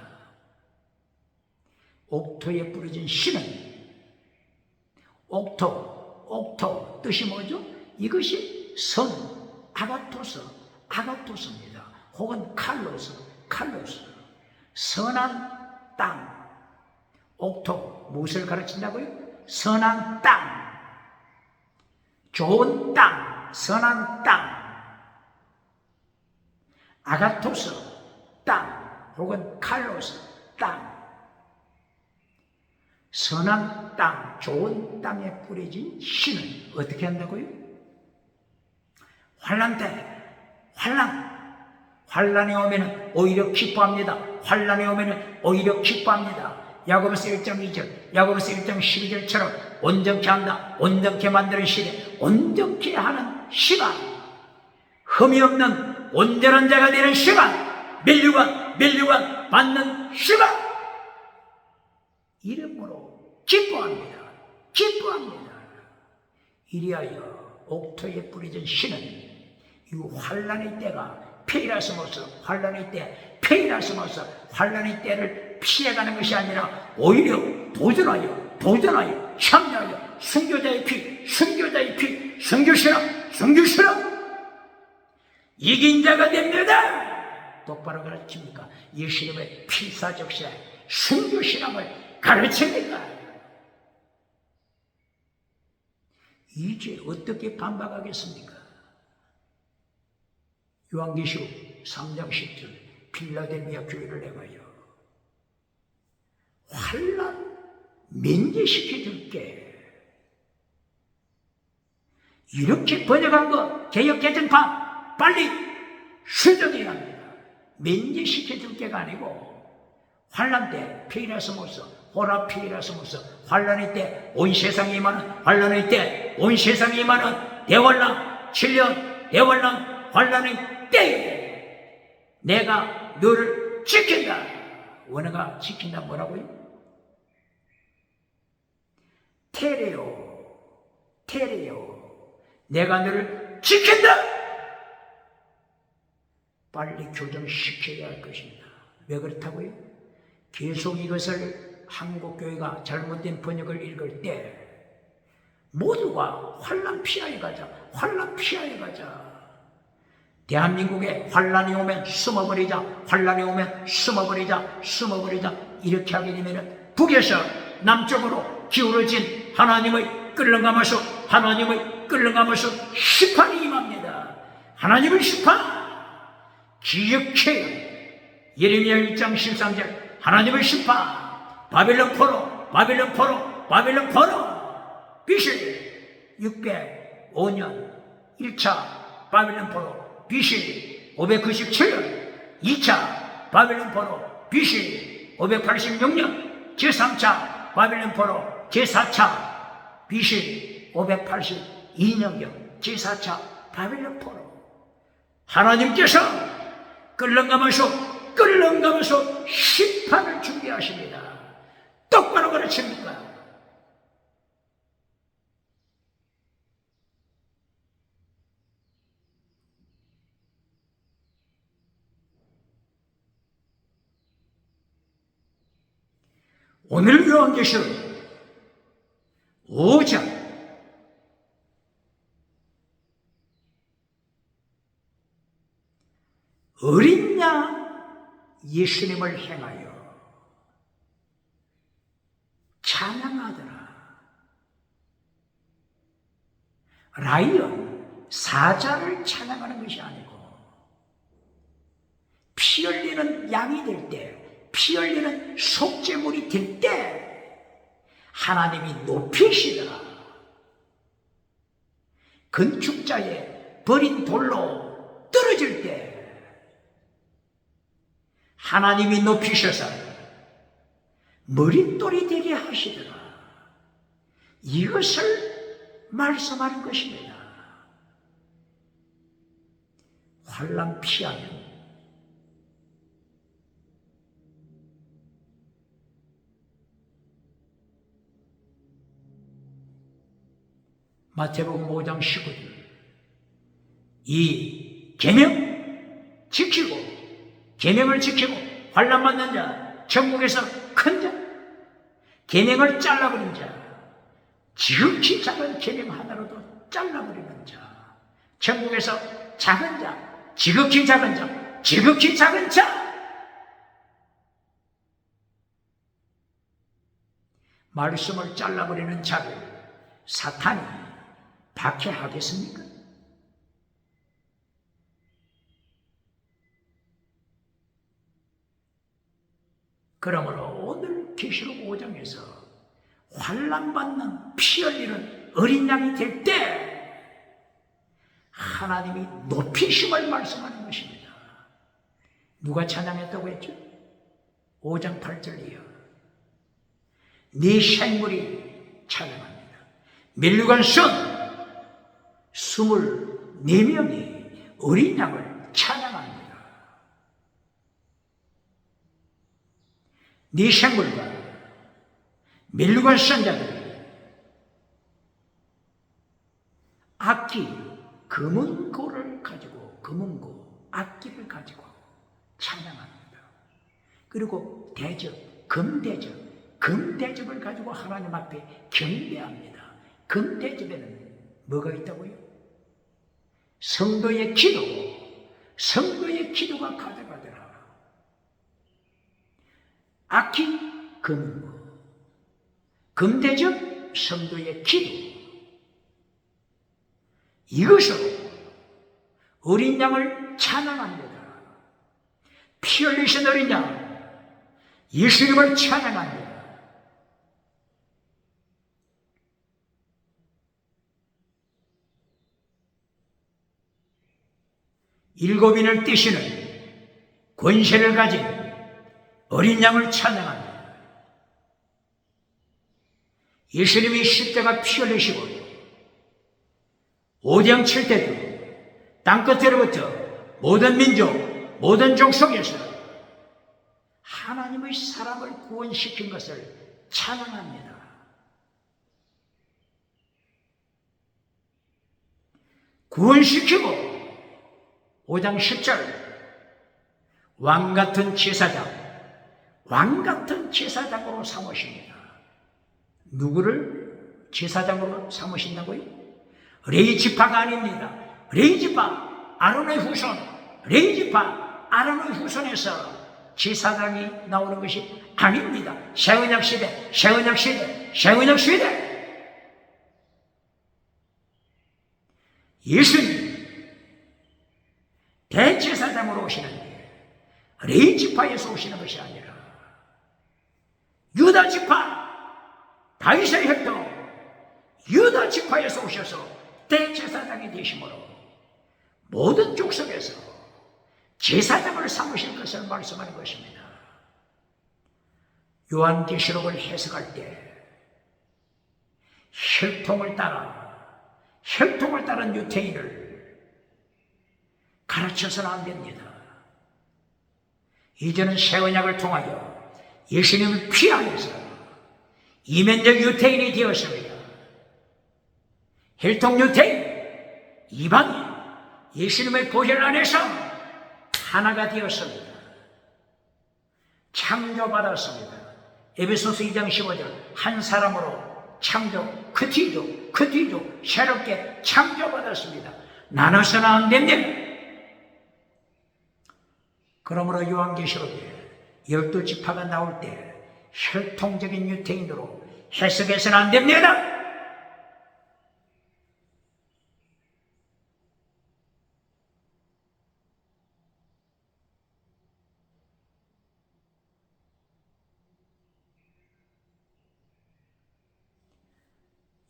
옥토에 뿌려진 씨는 옥토 뜻이 뭐죠? 이것이 선, 아가토스입니다. 혹은 칼로스, 선한 땅. 옥토 무엇을 가르친다고요? 선한 땅, 좋은 땅, 선한 땅. 아가토스 땅 혹은 칼로스 땅. 선한 땅, 좋은 땅에 뿌려진 씨는 어떻게 한다고요? 환란 때, 환란이 오면 오히려 기뻐합니다. 환란이 오면 오히려 기뻐합니다. 야고보서 1장 2절, 야고보서 1장 12절처럼 온전케 한다, 온전케 만드는 시대, 온전케 하는 시간, 흠이 없는 온전한 자가 되는 시간, 멸류관 받는 시간, 이름으로 기뻐합니다. 이리하여 옥토에 뿌려진 씨는 이 환란의 때가 페이라스모스, 환란의 때, 페이라스모스, 환란의 때를 피해가는 것이 아니라 오히려 도전하여 참여하여 순교자의 피, 순교시라 이긴 자가 됩니다. 똑바로 가르칩니까? 예수님의 필사적시에 순교신앙을 가르칩니까? 이제 어떻게 반박하겠습니까? 요한계시록 3장 10절 필라델피아 교회를 향하여 환난 면제시켜줄게. 이렇게 번역한 거 개역개정판 빨리 수정해야 합니다. 면제시켜줄게가 아니고 환난 때 페이라스모스, 호라 페이라스모스, 환난의 때 온 세상에 임하는, 환난의 때 온 세상에 임하는 대환란 7년 대환란 환난의 때에 내가 너를 지킨다. 원어가 지킨다 뭐라고요? 테레오 내가 너를 지킨다. 빨리 교정시켜야 할 것입니다. 왜 그렇다고요? 계속 이것을 한국교회가 잘못된 번역을 읽을 때 모두가 환난 피하여 가자. 환난 피하여 가자. 대한민국에 환난이 오면 숨어버리자. 환난이 오면 숨어버리자. 숨어버리자. 이렇게 하게 되면 북에서 남쪽으로 기울어진 하나님의 끌렁감에서 하나님의 끌렁감에서 심판이 임합니다. 하나님의 심판 기억해요. 예레미야 1장 13절 하나님의 심판 바벨론 포로 바벨론 포로 바벨론 포로 BC 605년 1차 바벨론 포로 BC 597년 2차 바벨론 포로 BC 586년 제3차 바벨론 포로 제4차 BC 582년경 제4차 바벨론 포로 하나님께서 끌렁가면서 심판을 준비하십니다. 똑바로 가르칩니까? 오늘 요한계시록 5장 어린 양 예수님을 행하여 찬양하더라. 라이언 사자를 찬양하는 것이 아니고 피 흘리는 양이 될 때, 피 흘리는 속죄물이 될 때 하나님이 높이시더라. 건축자의 버린 돌로 떨어질 때 하나님이 높이셔서 머릿돌이 되게 하시더라. 이것을 말씀하는 것입니다. 환난 피하면 마태복음 5장 19절 이 계명 지키고 계명을 지키고 환난 받는 자 천국에서 큰 자 계명을 잘라버린 자 지극히 작은 계명 하나로도 잘라버리는 자 천국에서 작은 자 지극히 작은 자 지극히 작은 자 말씀을 잘라버리는 자를 사탄이 박해하겠습니까? 그러므로 오늘 계시록 5장에서 환난받는 피 흘리는 어린 양이 될 때 하나님이 높이심을 말씀하는 것입니다. 누가 찬양했다고 했죠? 5장 8절이요. 네 생물이 찬양합니다. 멸류관 선 24명이 어린 양을 찬양합니다. 네 생물과 멸류관 선자들이 악기 금은고를 가지고 금은고 악기를 가지고 찬양합니다. 그리고 대접 금대접 금대접을 가지고 하나님 앞에 경배합니다. 금대접에는 뭐가 있다고요? 성도의 기도가 가져가더라. 악기 금은고 금대접 성도의 기도 이것으로 어린 양을 찬양합니다. 피 흘리신 어린 양 예수님을 찬양합니다. 일곱인을 떼시는 권세를 가진 어린 양을 찬양합니다. 예수님이 십자가 피 흘리시고 오병 칠 때도 땅끝으로부터 모든 민족 모든 족속에서 하나님의 사람을 구원시킨 것을 찬양합니다. 구원시키고 5장 10절 왕같은 제사장으로 삼으십니다. 누구를? 제사장으로 삼으신다고요? 레위지파가 아닙니다. 레위지파 아론의 후손, 레위지파 아론의 후손에서 제사장이 나오는 것이 아닙니다. 새언약 시대, 새언약 시대, 새언약 시대. 예수님 대제사장으로 오시는데 레위지파에서 오시는 것이 아니라 유다지파, 다윗의 혈통 유다지파에서 오셔서 대제사장이 되심으로 모든 족속에서 제사장을 삼으실 것을 말씀하는 것입니다. 요한계시록을 해석할 때 혈통을 따른 유태인을 가르쳐서는 안 됩니다. 이제는 새언약을 통하여 예수님을 피 안에서 이면적 유태인이 되었습니다. 혈통 유태인, 이방인, 예수님의 보혈 안에서 하나가 되었습니다. 창조받았습니다. 에베소서 2장 15절 한 사람으로 창조, 그 뒤도 새롭게 창조받았습니다. 나눠서는 안 됩니다. 그러므로 요한계시록에 12지파가 나올 때 혈통적인 유태인으로 해석해서는 안 됩니다.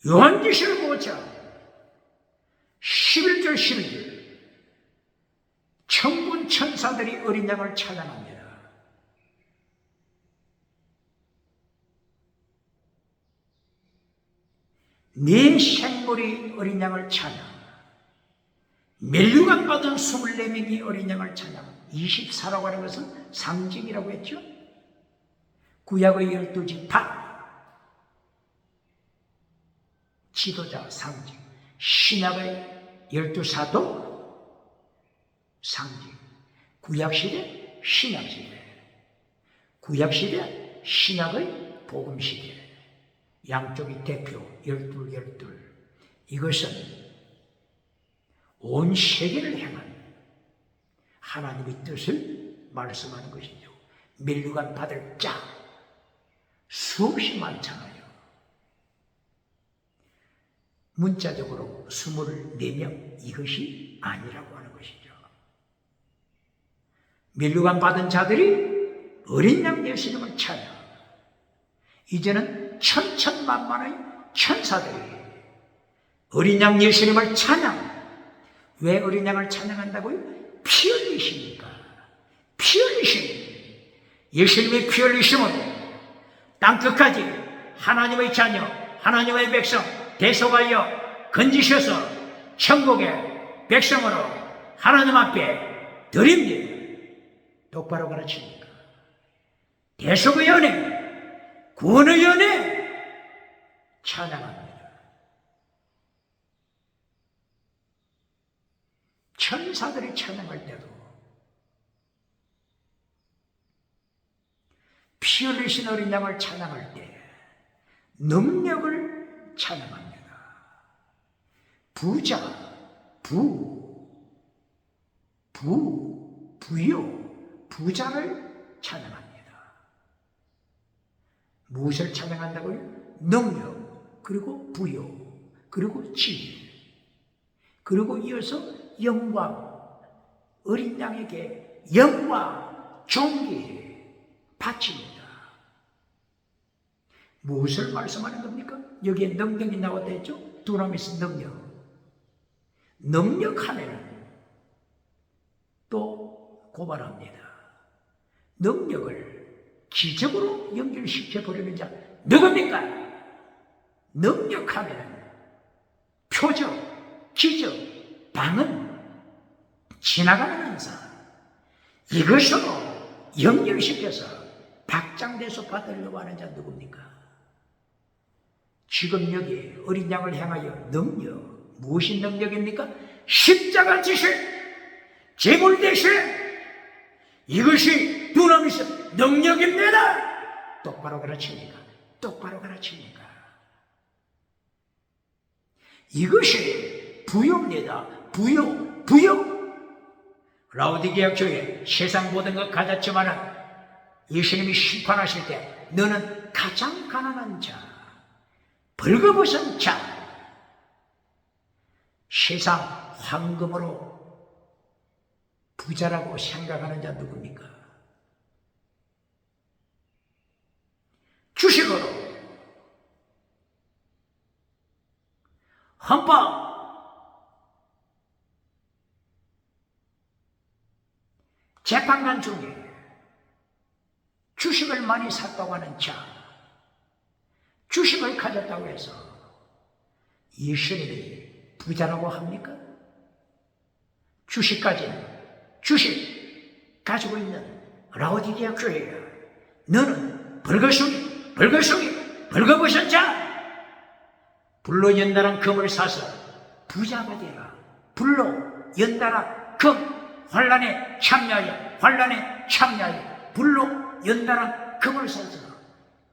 요한계시록 5장 11절 12절 천군 천사들이 어린 양을 찬양합니다. 네 생물이 어린 양을 찬양, 멸류관 받은 24명이 어린 양을 찬양. 24라고 하는 것은 상징이라고 했죠. 구약의 12지파 지도자 상징, 신약의 12사도 상징, 구약시대, 신약시대, 구약시대, 신약의 복음시대, 양쪽이 대표 12. 이것은 온 세계를 향한 하나님의 뜻을 말씀하는 것이죠. 멸류관 받을 자 수없이 많잖아요. 문자적으로 24명, 이것이 아니라고 하는 것이죠. 멸류관 받은 자들이 어린 양 예수님을 찬양. 이제는 천천만만의 천사들이 어린 양 예수님을 찬양. 왜 어린 양을 찬양한다고요? 피 흘리십니까? 피 흘리심. 예수님의 피 흘리심으로 땅끝까지 하나님의 자녀, 하나님의 백성 대속하여 건지셔서 천국의 백성으로 하나님 앞에 드립니다. 똑바로 가르칩니까? 대속의 연애, 구원의 연애 찬양합니다. 천사들이 찬양할 때도 피 흘리신 어린 양을 찬양할 때 능력을 찬양합니다. 부자, 부요, 부자를 찬양합니다. 무엇을 찬양한다고요? 능력, 그리고 부요, 그리고 지혜, 그리고 이어서 영광, 어린 양에게 영광, 존귀 바칩니다. 무엇을 말씀하는 겁니까? 여기에 능력이 나왔다 했죠? 두나미스 능력. 능력하면은 또 고발합니다. 능력을 기적으로 연결시켜 버리는 자 누굽니까? 능력하면은 표적, 기적, 방언, 지나가는 은사, 이것으로 연결시켜서 박장대소 받으려고 하는 자 누굽니까? 지금 여기 어린 양을 향하여 능력, 무엇이 능력입니까? 십자가 지실, 제물 대실, 이것이 두나미스 능력입니다. 똑바로 가르칩니까? 똑바로 가르칩니까? 이것이 부요입니다. 부요. 라오디게아 교회 세상 모든 것 가졌지만은 예수님이 심판하실 때 너는 가장 가난한 자, 벌거벗은 자, 세상 황금으로 부자라고 생각하는 자 누굽니까? 주식으로, 헌법, 재판관 중에 주식을 많이 샀다고 하는 자, 주식을 가졌다고 해서 예수님이 부자라고 합니까? 주식 가지고 있는 라오디게아 교회야, 너는 벌거벗은 자, 불로 연달아 금을 사서 부자가 되라. 불로 연달아 금, 환란에 참여하여 불로 연달아 금을 사서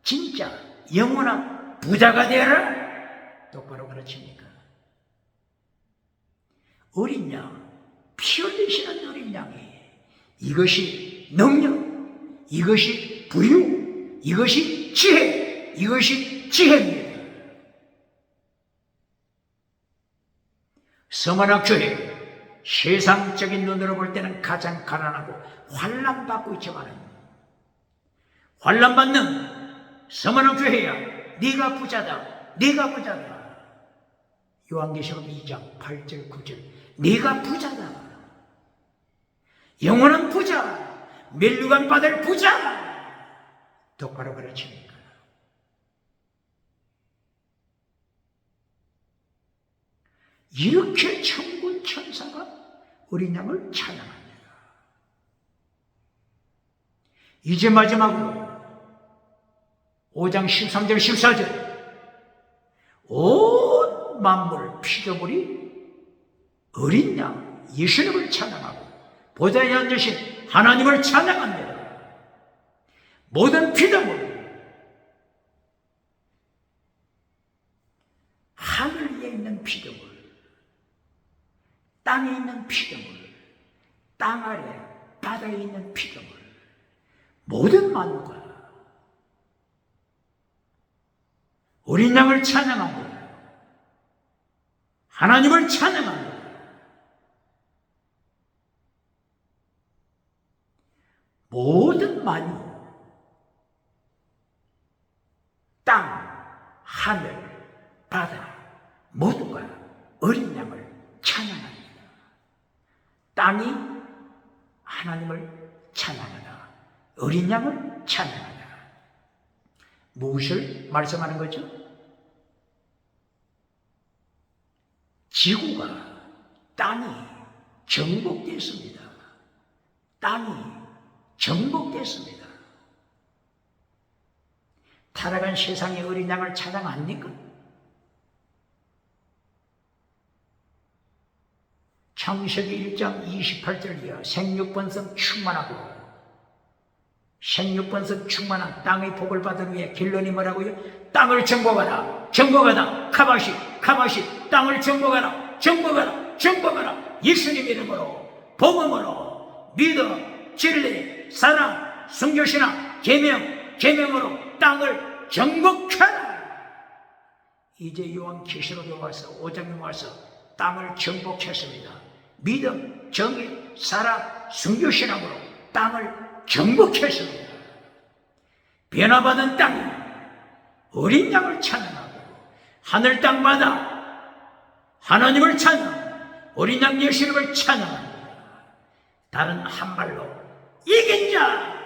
진짜 영원한 부자가 되라. 똑바로 가르칩니까? 어린 양, 피 흘리시는 어린 양이 이것이 능력, 이것이 부유, 이것이 지혜입니다. 서머나 교회, 세상적인 눈으로 볼 때는 가장 가난하고 환난받고 있지만 환난받는 서머나 교회야, 네가 부자다. 요한계시록 2장 8절 9절, 네가 부자다. 영원한 부자, 멸류관 받을 부자. 똑바로 가르칩니까? 이렇게 천군 천사가 어린 양을 찬양합니다. 이제 마지막으로 5장 13절 14절, 온 만물 피조물이 어린 양 예수님을 찬양하고 보좌에 앉으신 하나님을 찬양합니다. 모든 피조물, 하늘 위에 있는 피조물, 땅에 있는 피조물, 땅 아래 바다에 있는 피조물, 모든 만물과 어린 양을 찬양합니다. 하나님을 찬양합니다. 모든 만유, 땅, 하늘, 바다 모두가 어린 양을 찬양합니다. 땅이 하나님을 찬양하다, 어린 양을 찬양하다. 무엇을 말씀하는 거죠? 지구가, 땅이 정복됐습니다. 땅이 정복됐습니다. 타락한 세상의 어린 양을 찬양합니까? 창세기 1장 28절이야. 생육번성 충만한 땅의 복을 받은 후에 결론이 뭐라고요? 땅을 정복하라. 카바시 땅을 정복하라. 예수님 이름으로, 복음으로, 믿음, 진리, 사랑, 순교신앙, 계명으로 땅을 정복하라. 이제 요한계시록에 와서 5장에 와서 땅을 정복했습니다. 믿음, 정의, 사랑, 순교신앙으로 땅을 정복했습니다. 변화받은 땅, 어린 양을 찬양하고 하늘 땅마다 하나님을 찬양, 어린 양 예수님을 찬양합니다. 다른 한 말로 이긴 자,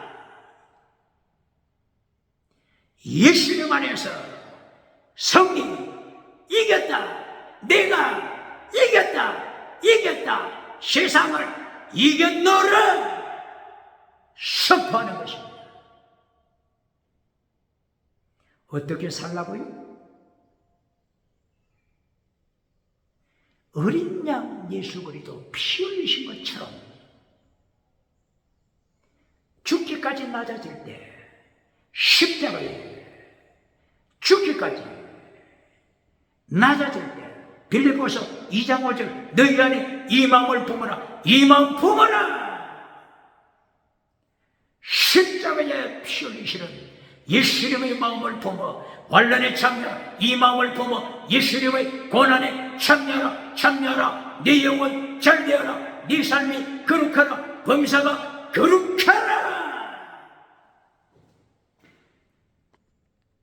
예수님 안에서 성령 이겼다. 내가 이겼다. 세상을 이겼노라 선포하는 것입니다. 어떻게 살라고요? 어린 양 예수 그리스도 피 흘리신 것처럼 죽기까지 낮아질 때, 십자가에 죽기까지 낮아질 때 빌립보서 2장 5절 너희 안에 이 마음을 품어라. 이 마음 품어라. 십자가에 피 흘리시는 예수님의 마음을 품어 환난에 참여하라. 이 마음을 품어 예수님의 고난에 참여하라. 참여하라. 네 영혼 잘되어라. 네 삶이 거룩하라. 범사가 거룩해